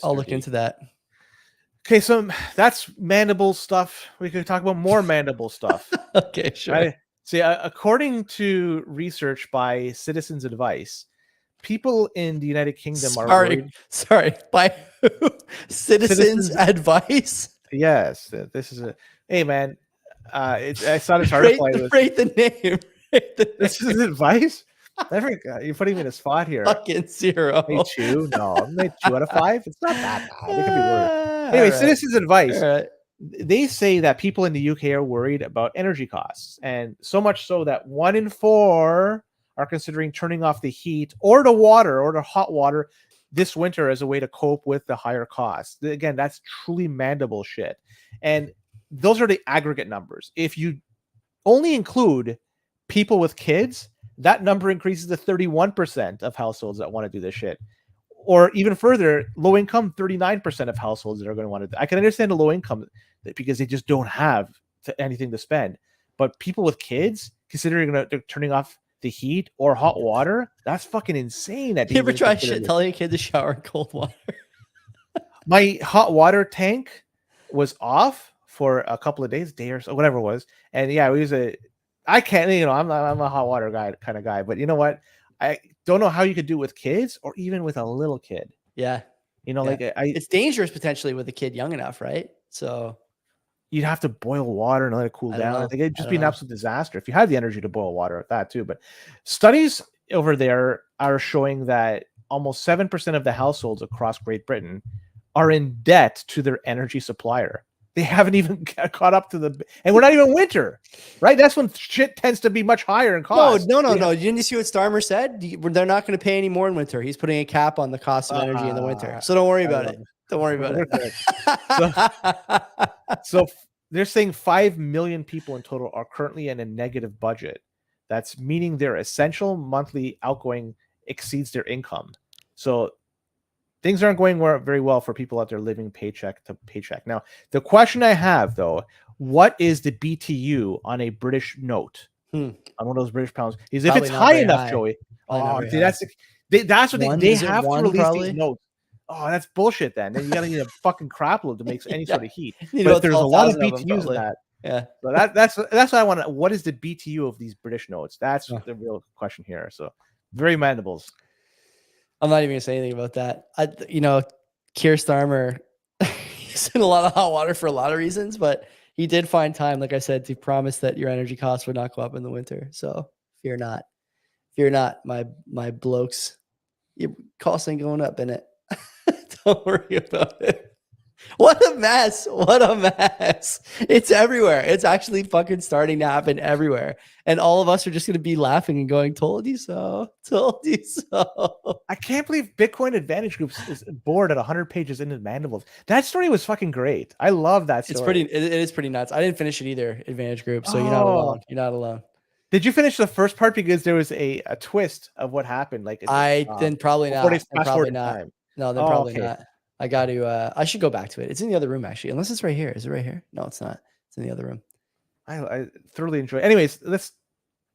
I'll look into that. Okay, so that's mandible stuff. We could talk about more mandible stuff. Okay, sure. See, according to research by Citizens Advice, people in the United Kingdom are worried. Sorry, by who? Citizens Advice? Yes, this is a. Hey, man, I saw this article. Rate the name. This is advice. You're putting me in a spot here. Fucking 0. Me 2? No, me 2 out of 5. It's not that bad. It could be worse. Anyway, right. Citizens Advice. Right. They say that people in the UK are worried about energy costs, and so much so that 1 in 4 are considering turning off the heat or the water or the hot water this winter as a way to cope with the higher costs. Again, that's truly mandible shit. And those are the aggregate numbers. If you only include people with kids, that number increases to 31% of households that want to do this shit. Or even further, low income, 39% of households that are going to want to do. I can understand the low income because they just don't have anything to spend. But people with kids, considering they're turning off the heat or hot water, that's fucking insane. You ever try telling a kid to shower in cold water? My hot water tank was off for a couple of days, day or so, whatever it was. And yeah, we use I can't, I'm a hot water guy kind of guy, but you know what? I don't know how you could do it with kids or even with a little kid. Yeah. You know, like it's dangerous potentially with a kid young enough, right? So you'd have to boil water and let it cool I don't down. know. I think it'd I just don't be an know. absolute disaster if you had the energy to boil water at that too. But studies over there are showing that almost 7% of the households across Great Britain are in debt to their energy supplier. They haven't even caught up to and we're not even winter, right? That's when shit tends to be much higher in cost. No. Didn't you see what Starmer said? They're not going to pay any more in winter. He's putting a cap on the cost of energy in the winter. So don't worry about it. Don't worry about it. So they're saying 5 million people in total are currently in a negative budget. That's meaning their essential monthly outgoing exceeds their income. So things aren't going very well for people out there living paycheck to paycheck. Now, the question I have, though, what is the BTU on a British note? On one of those British pounds? Is if it's high enough, Joey. Oh, see, that's what they have to release these notes. Oh, that's bullshit then. Then you got to need a fucking crap load to make any sort of heat. But if there's a lot of BTUs in that, so that's what I want to. What is the BTU of these British notes? That's the real question here. So very mandibles. I'm not even gonna say anything about that. Keir Starmer, he's in a lot of hot water for a lot of reasons, but he did find time, like I said, to promise that your energy costs would not go up in the winter. So fear not, my blokes. Your costs ain't going up, innit? Don't worry about it. What a mess. It's everywhere. It's actually fucking starting to happen everywhere. And all of us are just going to be laughing and going, told you so. I can't believe Bitcoin Advantage Group is bored at 100 pages into mandibles. That story was fucking great. I love that story. It is pretty nuts. I didn't finish it either, Advantage Group. So you're not alone. Did you finish the first part? Because there was a twist of what happened. Like then probably not. Probably not. No, then probably not. I got to, I should go back to it. It's in the other room, actually, unless it's right here. Is it right here? No, it's not. It's in the other room. I thoroughly enjoy it. Anyways, let's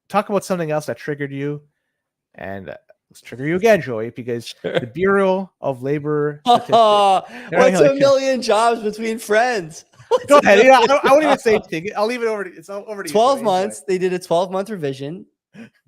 talk about something else that triggered you. And let's trigger you again, Joey, because the Bureau of Labor Statistics. What's a million jobs between friends? Go ahead. I won't even say anything. I'll leave it over to you. It's over to you. 12 months. They did a 12-month revision.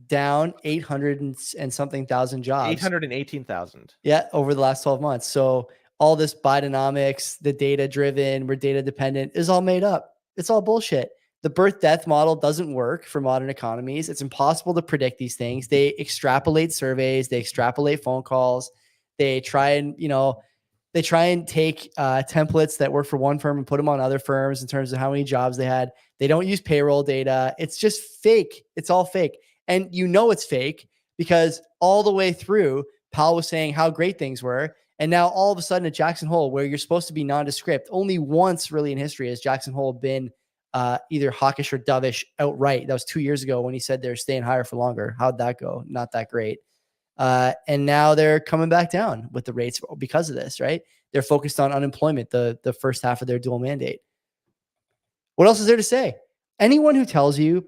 Down 800 and something thousand jobs. 818,000. Yeah, over the last 12 months. So all this Bidenomics, the data driven, we're data dependent is all made up. It's all bullshit. The birth death model doesn't work for modern economies. It's impossible to predict these things. They extrapolate surveys, they extrapolate phone calls. They try and, take templates that work for one firm and put them on other firms in terms of how many jobs they had. They don't use payroll data. It's just fake. It's all fake. And it's fake because all the way through, Powell was saying how great things were. And now all of a sudden at Jackson Hole, where you're supposed to be nondescript, only once really in history has Jackson Hole been either hawkish or dovish outright. That was 2 years ago when he said they're staying higher for longer. How'd that go? Not that great. And now they're coming back down with the rates because of this, right? They're focused on unemployment, the first half of their dual mandate. What else is there to say? Anyone who tells you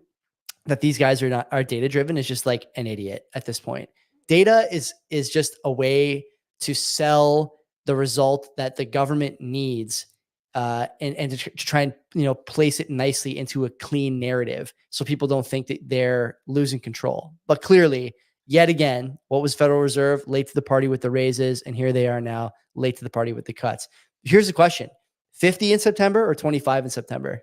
that these guys are data driven is just like an idiot at this point. Data is just a way to sell the result that the government needs and to try and place it nicely into a clean narrative so people don't think that they're losing control. But clearly, yet again, what was Federal Reserve? Late to the party with the raises, and here they are now, late to the party with the cuts. Here's the question: 50 in September or 25 in September?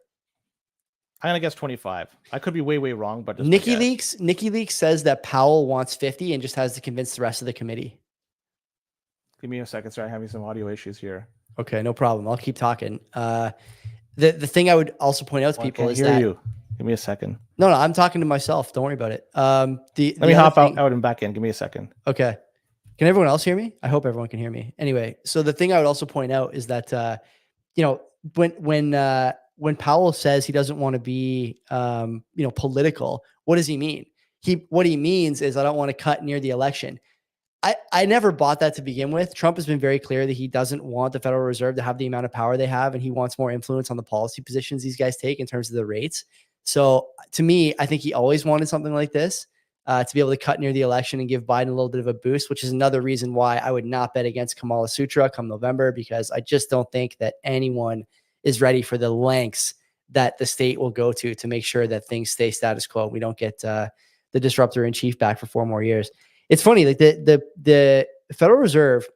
I'm gonna guess 25. I could be way wrong, but Nikki Leaks says that Powell wants 50 and just has to convince the rest of the committee. Give me a second, sir. I'm having some audio issues here. Okay, no problem. I'll keep talking. The thing I would also point out to people is that you. Give me a second. No, I'm talking to myself. Don't worry about it. Let me hop out and back in. Give me a second. Okay. Can everyone else hear me? I hope everyone can hear me. Anyway, so the thing I would also point out is that when Powell says he doesn't want to be political, what does he mean? What he means is I don't want to cut near the election. I never bought that to begin with. Trump has been very clear that he doesn't want the Federal Reserve to have the amount of power they have, and he wants more influence on the policy positions these guys take in terms of the rates. So to me, I think he always wanted something like this to be able to cut near the election and give Biden a little bit of a boost, which is another reason why I would not bet against Kamala Sutra come November, because I just don't think that anyone is ready for the lengths that the state will go to make sure that things stay status quo. We don't get the disruptor in chief back for 4 more years. It's funny, like the Federal Reserve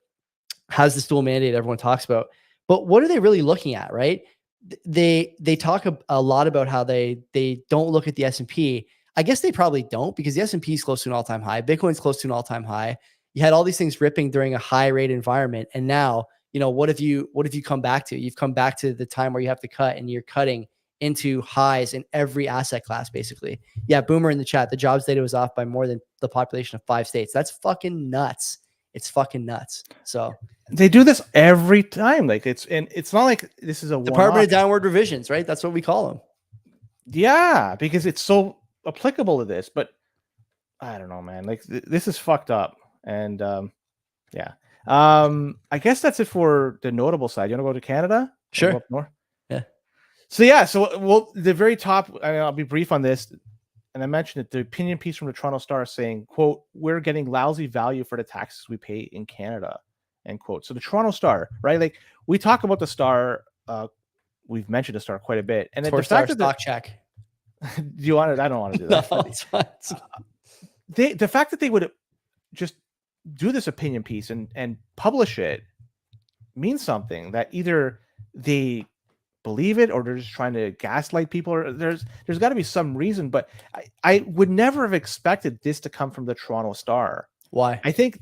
has this dual mandate everyone talks about. But what are they really looking at, right? They talk a lot about how they don't look at the S&P. I guess they probably don't, because the S&P is close to an all-time high. Bitcoin's close to an all-time high. You had all these things ripping during a high rate environment. And now, what have you come back to? You've come back to the time where you have to cut, and you're cutting into highs in every asset class, basically. Yeah. Boomer in the chat, the jobs data was off by more than the population of 5 states. That's fucking nuts. It's fucking nuts. So they do this every time. Like it's not like this is a Department of Downward Revisions, right? That's what we call them. Yeah, because it's so applicable to this. But I don't know, man. Like this is fucked up. And yeah. I guess that's it for the notable side. You want to go to Canada? Sure. Go up north? Yeah. So yeah, the very top, I'll be brief on this. And I mentioned it, the opinion piece from the Toronto Star saying, quote, "We're getting lousy value for the taxes we pay in Canada," end quote. So the Toronto Star, right? Like we talk about the Star, we've mentioned the Star quite a bit. And the fact that stock check. Do you want it? I don't want to do that. No, it's fine. The fact that they would just do this opinion piece and publish it means something, that either they believe it or they're just trying to gaslight people, or there's got to be some reason. But I would never have expected this to come from the Toronto Star. Why? I think,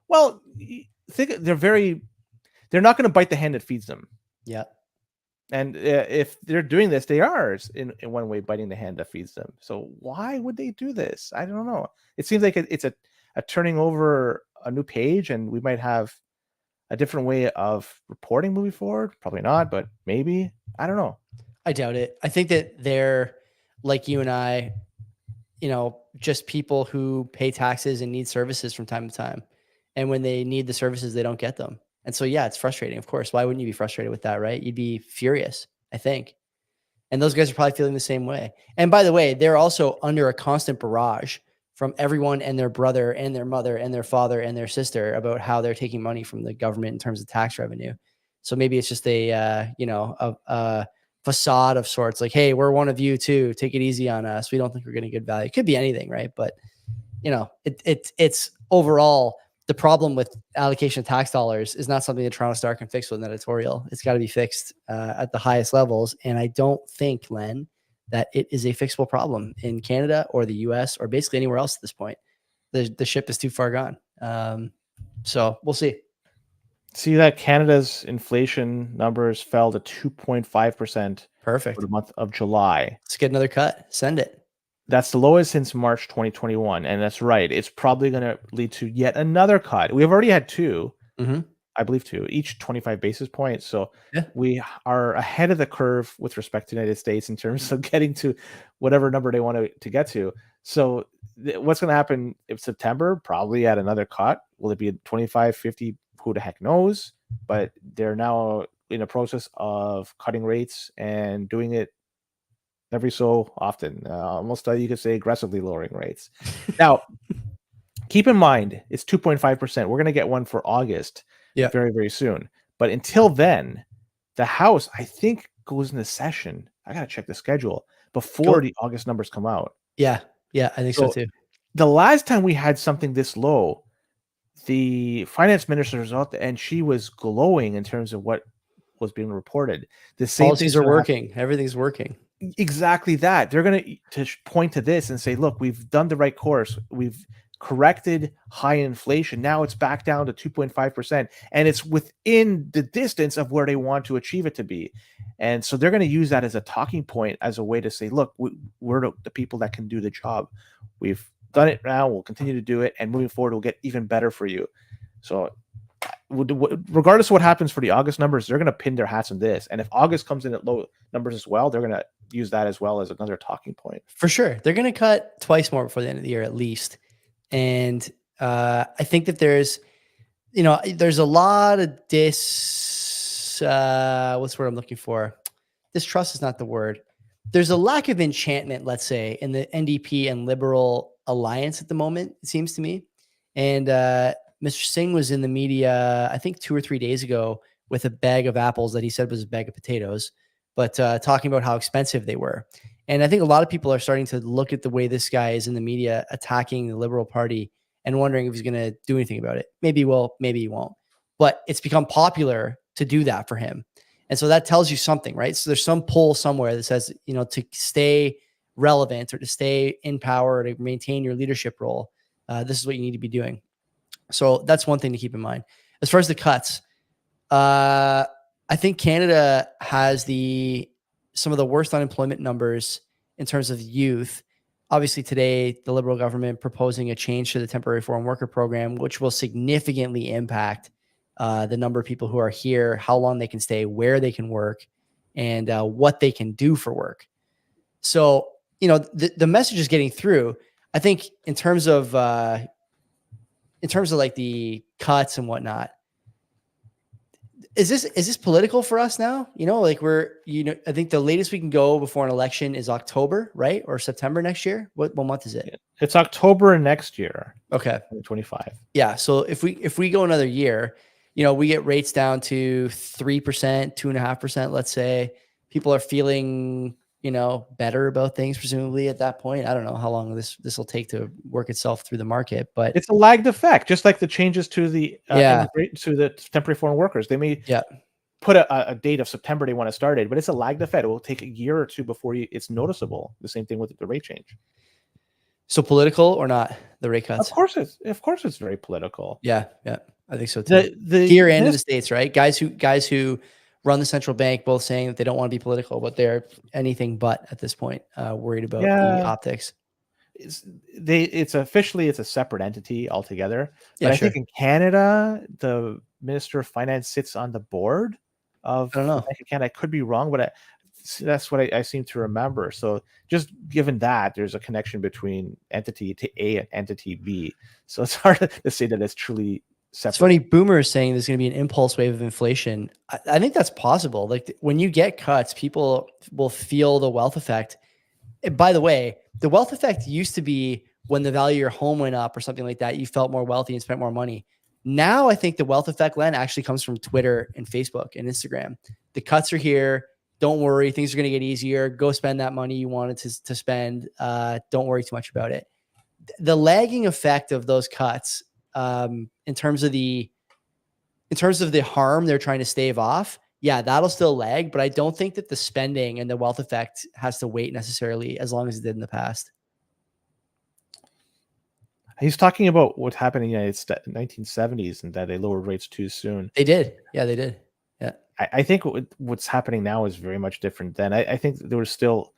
well, they're not going to bite the hand that feeds them. Yeah. And if they're doing this, they are in one way biting the hand that feeds them. So why would they do this? I don't know. It seems like it's a turning over a new page, and we might have a different way of reporting moving forward. Probably not, but maybe. I don't know. I doubt it. I think that they're like you and I, just people who pay taxes and need services from time to time. And when they need the services, they don't get them. And so, yeah, it's frustrating, of course. Why wouldn't you be frustrated with that, right? You'd be furious, I think. And those guys are probably feeling the same way. And by the way, they're also under a constant barrage from everyone and their brother and their mother and their father and their sister about how they're taking money from the government in terms of tax revenue. So maybe it's just a facade of sorts, like, hey, we're one of you too. Take it easy on us. We don't think we're getting good value. It could be anything, right? But it's overall, the problem with allocation of tax dollars is not something the Toronto Star can fix with an editorial. It's got to be fixed at the highest levels. And I don't think, Len, that it is a fixable problem in Canada or the US or basically anywhere else at this point. The ship is too far gone. So we'll see. See that Canada's inflation numbers fell to 2.5%. Perfect. For the month of July. Let's get another cut. Send it. That's the lowest since March 2021. And that's right. It's probably going to lead to yet another cut. We've already had two, I believe two, each 25 basis points. So we are ahead of the curve with respect to the United States in terms of getting to whatever number they want to get to. So what's going to happen in September? Probably at another cut. Will it be 25, 50? Who the heck knows? But they're now in a process of cutting rates and doing it every so often, almost you could say aggressively lowering rates. Now, keep in mind, it's 2.5%. We're going to get one for August very, very soon. But until then, the House, I think, goes into session. I got to check the schedule before the August numbers come out. Yeah, I think so too. The last time we had something this low, the finance minister was out there, and she was glowing in terms of what was being reported. The same policies are working. Everything's working. Exactly that. They're going to point to this and say, look, we've done the right course. We've corrected high inflation. Now it's back down to 2.5%. And it's within the distance of where they want to achieve it to be. And so they're going to use that as a talking point, as a way to say, look, we're the people that can do the job. We've done it now. We'll continue to do it. And moving forward, we'll get even better for you. So regardless of what happens for the August numbers, they're going to pin their hats on this. And if August comes in at low numbers as well, they're going to use that as well as another talking point. For sure. They're going to cut twice more before the end of the year, at least. And I think that there's a lot of what's the word I'm looking for? Distrust is not the word. There's a lack of enchantment, let's say, in the NDP and Liberal alliance at the moment, it seems to me. And Mr. Singh was in the media, I think 2 or 3 days ago, with a bag of apples that he said was a bag of potatoes, but talking about how expensive they were. And I think a lot of people are starting to look at the way this guy is in the media attacking the Liberal Party and wondering if he's going to do anything about it. Maybe he will, maybe he won't. but it's become popular to do that for him. And so that tells you something, right? So there's some poll somewhere that says, to stay relevant or to stay in power or to maintain your leadership role, this is what you need to be doing. So that's one thing to keep in mind. As far as the cuts, I think Canada has some of the worst unemployment numbers in terms of youth. Obviously, today, the Liberal government proposing a change to the temporary foreign worker program, which will significantly impact the number of people who are here, how long they can stay, where they can work, and what they can do for work. So, the message is getting through. I think in terms of like the cuts and whatnot, is this political for us now? I think the latest we can go before an election is October, right? Or September next year. What month is it? It's October next year. Okay. 2025. Yeah. So if we go another year, we get rates down to 3%, 2.5%, let's say. People are feeling, better about things, presumably at that point. I don't know how long this will take to work itself through the market, but it's a lagged effect, just like the changes to the to the temporary foreign workers. They may put a date of September they want to start it, but it's a lagged effect. It will take a year or two before it's noticeable. The same thing with the rate change. So political or not, the rate cuts? Of course it's very political. Yeah, I think so too. Here and in the States, right? Guys who run the central bank both saying that they don't want to be political, but they're anything but at this point, worried about the optics. It's officially a separate entity altogether. But I think in Canada, the Minister of Finance sits on the board of I don't know. Bank of Canada. I could be wrong, but that's what I seem to remember. So just given that, there's a connection between entity A and entity B. So it's hard to say that it's truly separate. It's funny, Boomer is saying there's going to be an impulse wave of inflation. I think that's possible. Like when you get cuts, people will feel the wealth effect. And by the way, the wealth effect used to be when the value of your home went up or something like that. You felt more wealthy and spent more money. Now I think the wealth effect, Len, actually comes from Twitter and Facebook and Instagram. The cuts are here. Don't worry. Things are going to get easier. Go spend that money you wanted to spend. Don't worry too much about it. The lagging effect of those cuts, in terms of the harm they're trying to stave off, yeah, that'll still lag, but I don't think that the spending and the wealth effect has to wait necessarily as long as it did in the past. He's talking about what happened in the 1970s and that they lowered rates too soon. They did. Yeah, they did. Yeah. I think what's happening now is very much different then. I think there was still,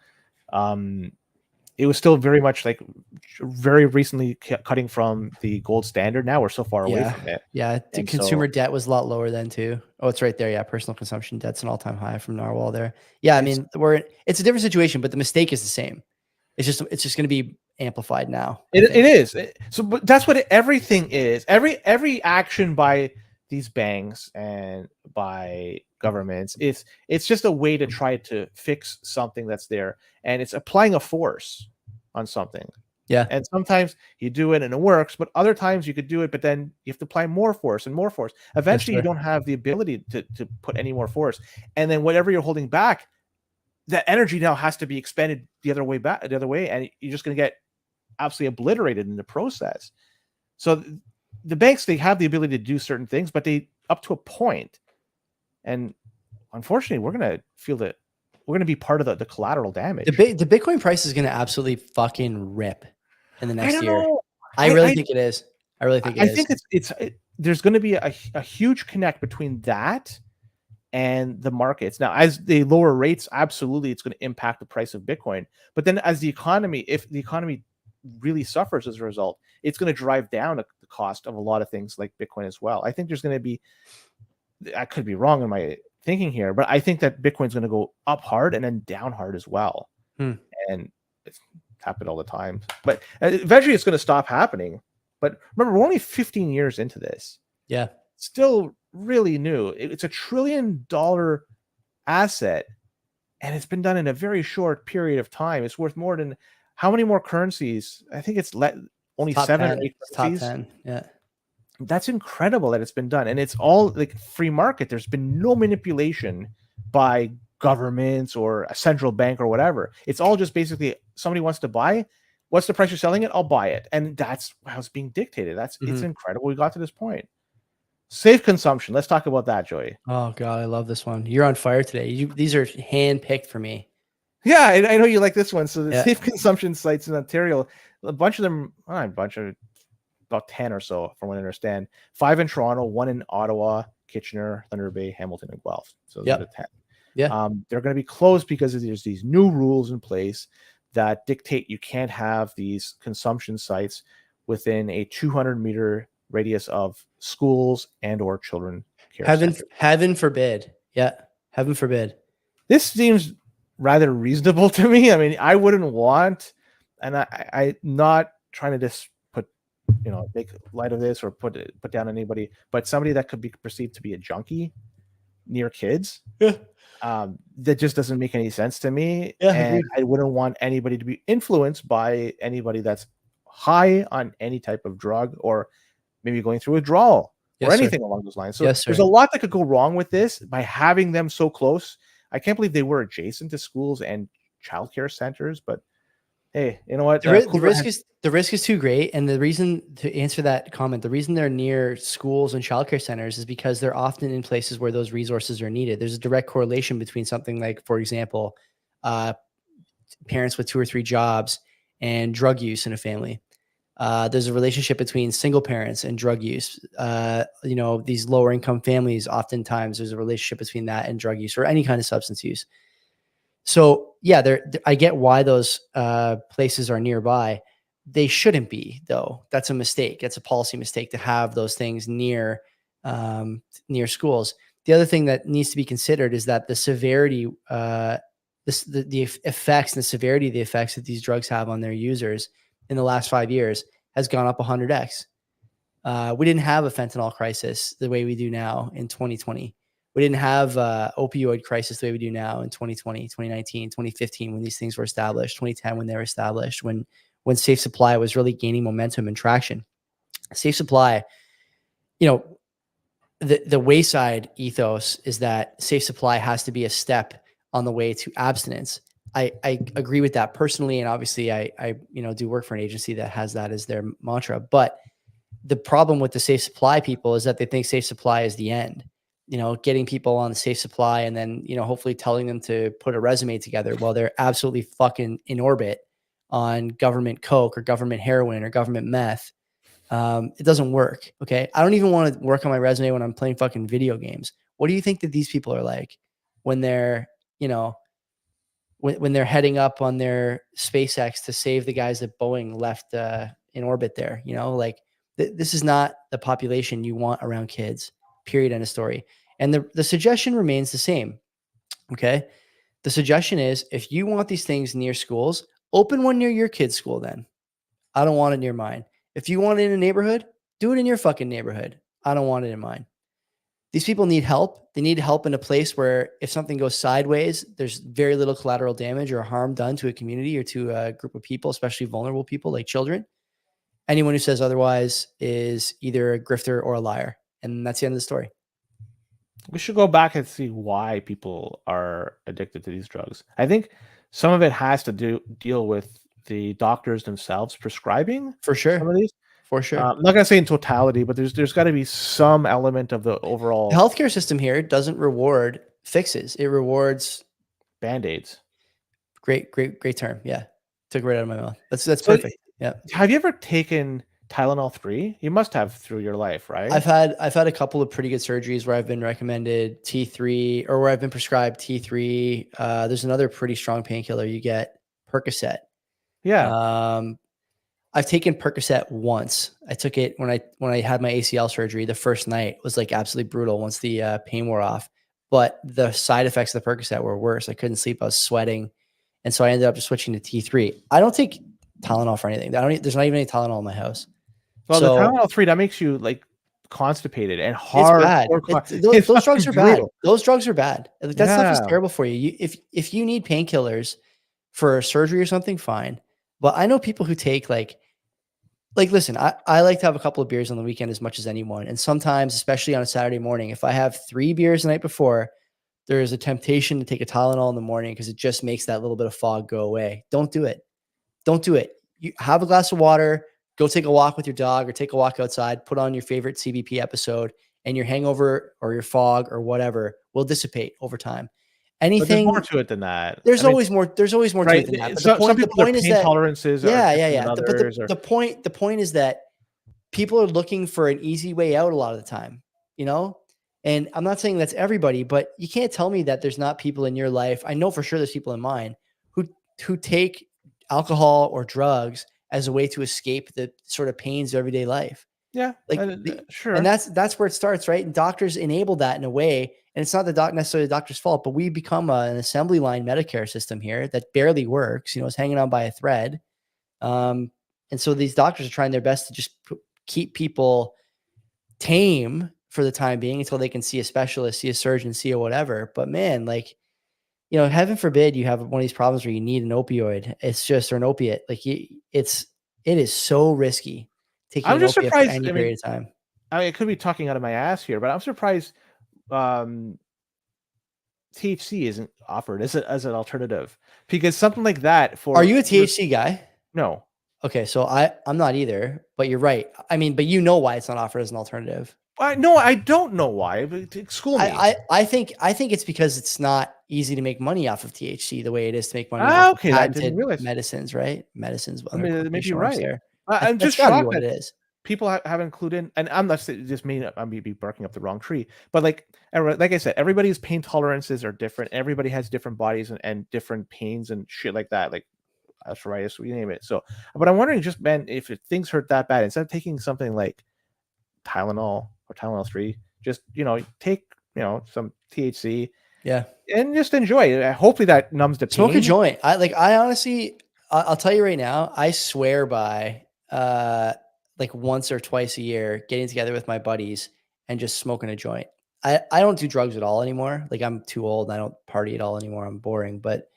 it was still very much like very recently cutting from the gold standard. Now we're so far away from it. Yeah. The consumer debt was a lot lower then too. Oh, it's right there. Yeah. Personal consumption debt's an all-time high from Narwhal there. Yeah. I mean, it's a different situation, but the mistake is the same. It's just going to be amplified now. It is. So, but that's what everything is. Every action by these banks and by governments, it's just a way to try to fix something that's there, and it's applying a force on something. Yeah. And sometimes you do it and it works, but other times you could do it, but then you have to apply more force and more force. Eventually, you don't have the ability to put any more force, and then whatever you're holding back, that energy now has to be expended the other way, and you're just going to get absolutely obliterated in the process. So the banks, they have the ability to do certain things, but they up to a point. And unfortunately, we're going to feel that we're going to be part of the collateral damage. The Bitcoin price is going to absolutely fucking rip in the next year. I really think it is. I think it's there's going to be a huge connect between that and the markets. Now, as they lower rates, absolutely, it's going to impact the price of Bitcoin. But then if the economy really suffers as a result, it's going to drive down the cost of a lot of things like Bitcoin as well. I think there's going to be, I could be wrong in my thinking here, but I think that Bitcoin's going to go up hard and then down hard as well. And it's happened all the time, but eventually it's going to stop happening. But remember, we're only 15 years into this. Yeah. Still really new. It's $1 trillion asset, and it's been done in a very short period of time. It's worth more than how many more currencies? I think it's only top 7 10. or 8 currencies. Top 10. Yeah. That's incredible that it's been done. And it's all like free market. There's been no manipulation by governments or a central bank or whatever. It's all just basically somebody wants to buy. What's the price you're selling it? I'll buy it. And that's how it's being dictated. It's incredible we got to this point. Safe consumption. Let's talk about that, Joey. Oh God, I love this one. You're on fire today. These are hand picked for me. Yeah, I know you like this one. So the Yeah. safe consumption sites in Ontario, a bunch of them, about 10 or so, from what I understand. 5 in Toronto, 1 in Ottawa, Kitchener, Thunder Bay, Hamilton, and Guelph. So those are the 10. Yeah. They're going to be closed because there's these new rules in place that dictate you can't have these consumption sites within a 200-meter radius of schools and or children care centers. Heaven forbid. Yeah. Heaven forbid. This seems rather reasonable to me. I mean, I wouldn't want, and I'm not trying to just put, make light of this or put down anybody, but somebody that could be perceived to be a junkie near kids. Yeah. That just doesn't make any sense to me. Yeah, and I wouldn't want anybody to be influenced by anybody that's high on any type of drug or maybe going through withdrawal or anything along those lines. So there's a lot that could go wrong with this by having them so close. I can't believe they were adjacent to schools and childcare centers, but hey, you know what? The risk is too great. And the reason, to answer that comment, the reason they're near schools and childcare centers is because they're often in places where those resources are needed. There's a direct correlation between something like, for example, parents with 2 or 3 jobs and drug use in a family. There's a relationship between single parents and drug use. These lower income families, oftentimes there's a relationship between that and drug use or any kind of substance use. So yeah, I get why those places are nearby. They shouldn't be, though. That's a mistake. That's a policy mistake to have those things near schools. The other thing that needs to be considered is that the severity, the effects and the severity of the effects that these drugs have on their users in the last 5 years has gone up 100x. We didn't have a fentanyl crisis the way we do now in 2020. We didn't have opioid crisis the way we do now in 2020, 2019, 2015, when these things were established, 2010 when they were established, when safe supply was really gaining momentum and traction. Safe supply, the wayside ethos is that safe supply has to be a step on the way to abstinence. I agree with that personally. And obviously I do work for an agency that has that as their mantra. But the problem with the safe supply people is that they think safe supply is the end. Getting people on the safe supply and then, hopefully telling them to put a resume together while they're absolutely fucking in orbit on government coke or government heroin or government meth. It doesn't work. Okay. I don't even want to work on my resume when I'm playing fucking video games. What do you think that these people are like when they're, when they're heading up on their SpaceX to save the guys that Boeing left in orbit there? This is not the population you want around kids, period, end of story. And the suggestion remains the same. Okay. The suggestion is, if you want these things near schools, open one near your kid's school. Then I don't want it near mine. If you want it in a neighborhood, do it in your fucking neighborhood. I don't want it in mine. These people need help. They need help in a place where if something goes sideways, there's very little collateral damage or harm done to a community or to a group of people, especially vulnerable people like children. Anyone who says otherwise is either a grifter or a liar. And that's the end of the story. We should go back and see why people are addicted to these drugs. I think some of it has to deal with the doctors themselves prescribing for sure some of these. For sure. I'm not going to say in totality, but there's got to be some element of the overall. The healthcare system here doesn't reward fixes. It rewards Band-Aids. Great term. Yeah. Took it right out of my mouth. That's perfect. Yeah. Have you ever taken Tylenol 3? You must have through your life, right? I've had a couple of pretty good surgeries where I've been recommended T3 or where I've been prescribed T3. There's another pretty strong painkiller you get, Percocet. Yeah. I've taken Percocet once. I took it when I had my ACL surgery. The first night was like absolutely brutal once the pain wore off. But the side effects of the Percocet were worse. I couldn't sleep. I was sweating. And so I ended up just switching to T3. I don't take Tylenol for anything. There's not even any Tylenol in my house. Well, the Tylenol 3, that makes you like constipated and hard. It's bad. Those drugs are bad. Those drugs are bad. Like, that stuff is terrible for you. If you need painkillers for surgery or something, fine. But I know people who take like listen, I like to have a couple of beers on the weekend as much as anyone. And sometimes, especially on a Saturday morning, if I have 3 beers the night before, there is a temptation to take a Tylenol in the morning because it just makes that little bit of fog go away. Don't do it. Don't do it. You have a glass of water, go take a walk with your dog or take a walk outside, put on your favorite CBP episode and your hangover or your fog or whatever will dissipate over time. But there's Anything more to it than that. there's I mean, always more to right? it than that. But Some the people, their point is pain that tolerances are different than But others. Or the point is that people are looking for an easy way out a lot of the time, you know? And I'm not saying that's everybody, but you can't tell me that there's not people in your life. I know for sure there's people in mine who take alcohol or drugs as a way to escape the sort of pains of everyday life. yeah, Like sure. and that's where it starts, right? And doctors enable that in a way, and it's not necessarily the doctor's fault, but we become an assembly line Medicare system here that barely works. It's hanging on by a thread. And so these doctors are trying their best to just keep people tame for the time being until they can see a specialist, see a surgeon, see a whatever. But man, like, heaven forbid you have one of these problems where you need an opioid. It's just, or an opiate. Like it is so risky taking I'm an just opiate for surprised. any I mean, period of time. I could be talking out of my ass here, but I'm surprised THC isn't offered as an alternative, because something like that for. Are you a THC guy? No. Okay, so I'm not either, but you're right. I mean, but why it's not offered as an alternative. No, I don't know why. But school me. I think it's because it's not easy to make money off of THC the way it is to make money off Okay, of I didn't patented realize. medicines, right? Medicines. I mean, maybe you're right. There. I'm That's just gotta be shocked what that it is. people haven't included, and I'm not just me. I'm maybe barking up the wrong tree, but like I said, everybody's pain tolerances are different. Everybody has different bodies and different pains and shit like that. Like arthritis, you name it. So, but I'm wondering, just man, if things hurt that bad, instead of taking something like Tylenol or Tylenol 3, just take some THC, Yeah, and just enjoy it. Hopefully that numbs the pain. Smoke a joint. I honestly, I'll tell you right now, I swear by like once or twice a year getting together with my buddies and just smoking a joint. I don't do drugs at all anymore. Like I'm too old and I don't party at all anymore. I'm boring, but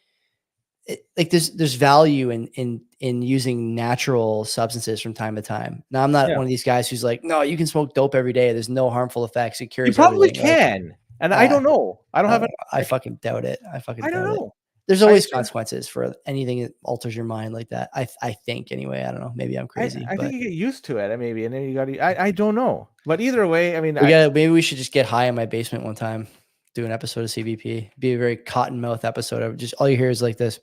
like there's value in using natural substances from time to time. Now I'm not Yeah. one of these guys who's like, no, you can smoke dope every day. There's no harmful effects. It You cures probably everything. Like, can, and I don't know. I don't have it. I fucking doubt it. I fucking I don't doubt it. know. There's I always assume- consequences for anything that alters your mind like that. I think anyway. I don't know. Maybe I'm crazy. I but think you get used to it, maybe, and then you got to. I don't know, but either way, I mean, maybe we should just get high in my basement one time, do an episode of CBP. Be a very cottonmouth episode of just all you hear is like this.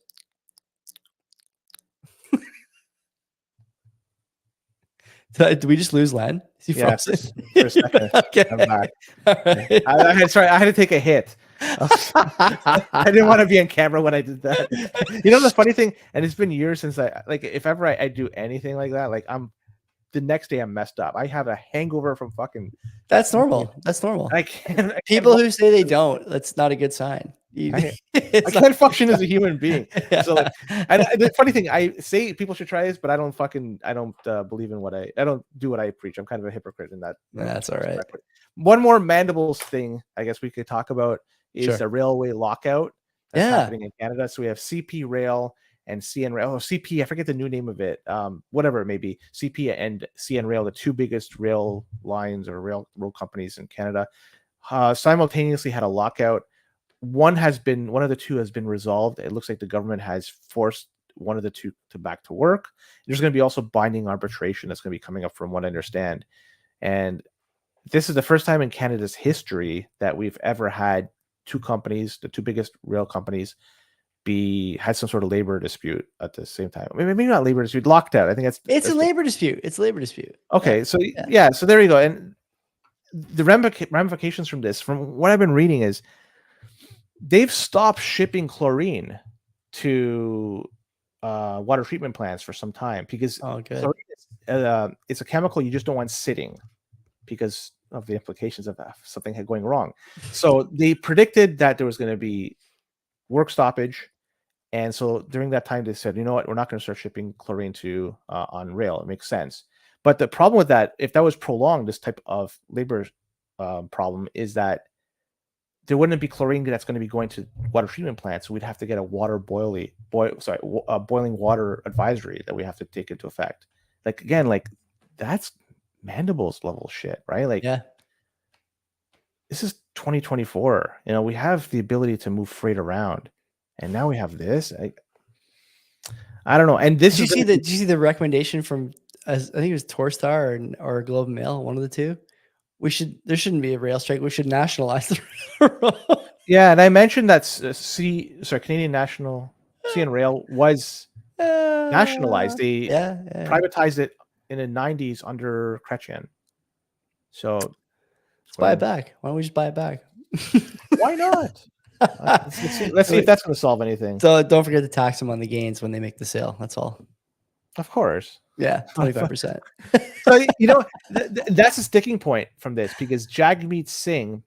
Did we just lose Len? Is he frozen? For a second. Okay. I'm back. All right. I had to take a hit. I didn't want to be on camera when I did that. The funny thing, and it's been years since if ever I do anything like that, like the next day I'm messed up. I have a hangover from fucking. That's normal. That's normal. I can't. People who say they don't, that's not a good sign. I can't function as a human being. Yeah. So the funny thing, I say people should try this, but I don't believe in what I don't do what I preach. I'm kind of a hypocrite in that. That's all right. One more mandibles thing I guess we could talk about is Sure. a railway lockout that's happening in Canada. So we have CP Rail and CN Rail. Oh, CP, I forget the new name of it. Whatever it may be. CP and CN Rail, the two biggest rail lines or road companies in Canada, simultaneously had a lockout. One of the two has been resolved. It looks like the government has forced one of the two to back to work. There's going to be also binding arbitration that's going to be coming up from what I understand. And this is the first time in Canada's history that we've ever had two companies, the two biggest rail companies, had some sort of labor dispute at the same time. I mean, maybe not labor dispute, locked out. I think it's a labor dispute. It's a labor dispute. Okay, so so there you go. And the ramifications from this, from what I've been reading, is they've stopped shipping chlorine to water treatment plants for some time because chlorine it's a chemical you just don't want sitting because of the implications of something going wrong. So they predicted that there was going to be work stoppage, and so during that time they said, you know what, we're not going to start shipping chlorine to on rail. It makes sense. But the problem with that, if that was prolonged, this type of labor problem, is that there wouldn't be chlorine that's going to be going to water treatment plants. So we'd have to get a boiling water advisory that we have to take into effect. Like, again, like that's mandibles level shit, right? Like, this is 2024. We have the ability to move freight around, and now we have this. I don't know. And this did you see the recommendation from I think it was Torstar or Globe and Mail, one of the two, There shouldn't be a rail strike. We should nationalize the railroad. Yeah, and I mentioned that Canadian National CN Rail was nationalized. They privatized it in the 90s under Chrétien. So let's buy it back. Why don't we just buy it back? Why not? Let's see if that's going to solve anything. So don't forget to tax them on the gains when they make the sale. That's all. Of course. Yeah, 25%. So, that's a sticking point from this, because Jagmeet Singh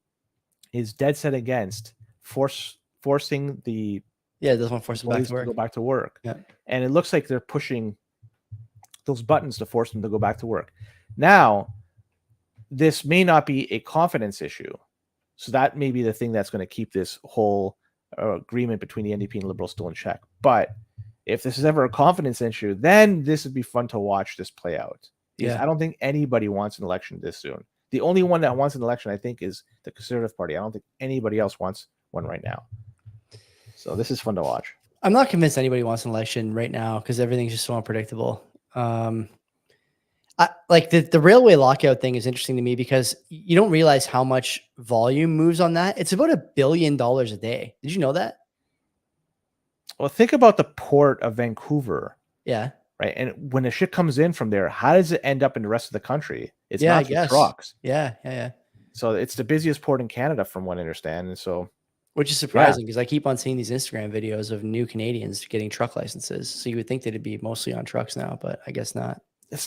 is dead set against forcing the doesn't want to force them back to go back to work. Yeah. And it looks like they're pushing those buttons to force them to go back to work. Now, this may not be a confidence issue. So that may be the thing that's going to keep this whole agreement between the NDP and Liberals still in check. But if this is ever a confidence issue, then this would be fun to watch this play out. Because I don't think anybody wants an election this soon. The only one that wants an election, I think, is the Conservative Party. I don't think anybody else wants one right now. So this is fun to watch. I'm not convinced anybody wants an election right now because everything's just so unpredictable. Like the railway lockout thing is interesting to me because you don't realize how much volume moves on that. It's about $1 billion a day. Did you know that? Well, think about the port of Vancouver. Yeah. Right. And when the shit comes in from there, how does it end up in the rest of the country? It's not just trucks. Yeah. So it's the busiest port in Canada, from what I understand. And so, which is surprising because I keep on seeing these Instagram videos of new Canadians getting truck licenses. So you would think they'd be mostly on trucks now, but I guess not.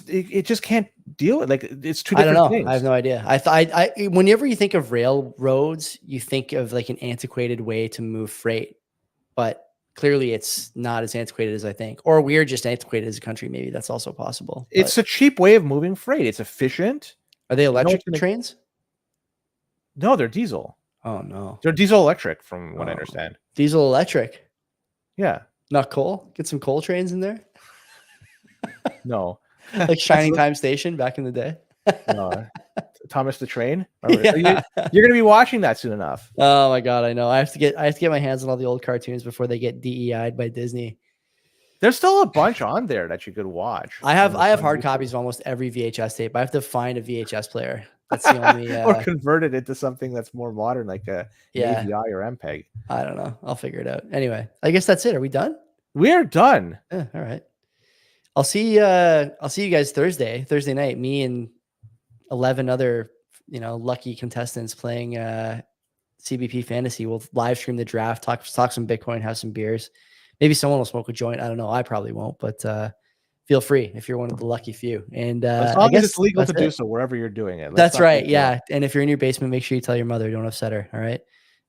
It just can't deal with, like, it's two different things. I have no idea. I whenever you think of railroads, you think of like an antiquated way to move freight, but clearly it's not as antiquated as I think, or we're just antiquated as a country. Maybe that's also possible. It's a cheap way of moving freight. It's efficient. Are they electric trains? No, they're diesel. Oh no, they're diesel electric, from what I understand. Diesel electric. Yeah, not coal. Get some coal trains in there. No. Like Shining Time Station back in the day. Thomas the Train. You're going to be watching that soon enough. Oh my god, I know. I have to get my hands on all the old cartoons before they get DEI'd by Disney. There's still a bunch on there that you could watch. I have hard copies of almost every VHS tape. I have to find a VHS player. That's the only or convert it into something that's more modern, like a AVI or MPEG. I don't know. I'll figure it out. Anyway, I guess that's it. Are we done? We're done. All right. I'll see you guys Thursday night. Me and 11 other, lucky contestants playing CBP Fantasy. We'll live stream the draft, talk some Bitcoin, have some beers. Maybe someone will smoke a joint. I don't know. I probably won't, but feel free if you're one of the lucky few. And as long as it's legal to do so wherever you're doing it. That's right. Yeah. And if you're in your basement, make sure you tell your mother. Don't upset her. All right.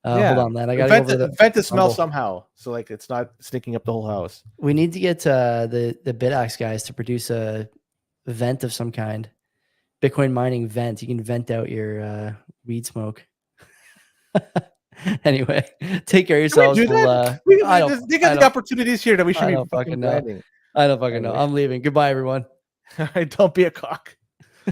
Hold on, man. I got to vent the smell somehow, so like it's not stinking up the whole house. We need to get the BitAxe guys to produce a vent of some kind. Bitcoin mining vent. You can vent out your weed smoke. Anyway, take care of yourselves. They got the opportunities here that we should be fucking know. I don't fucking know. I'm leaving. Goodbye, everyone. Don't be a cock.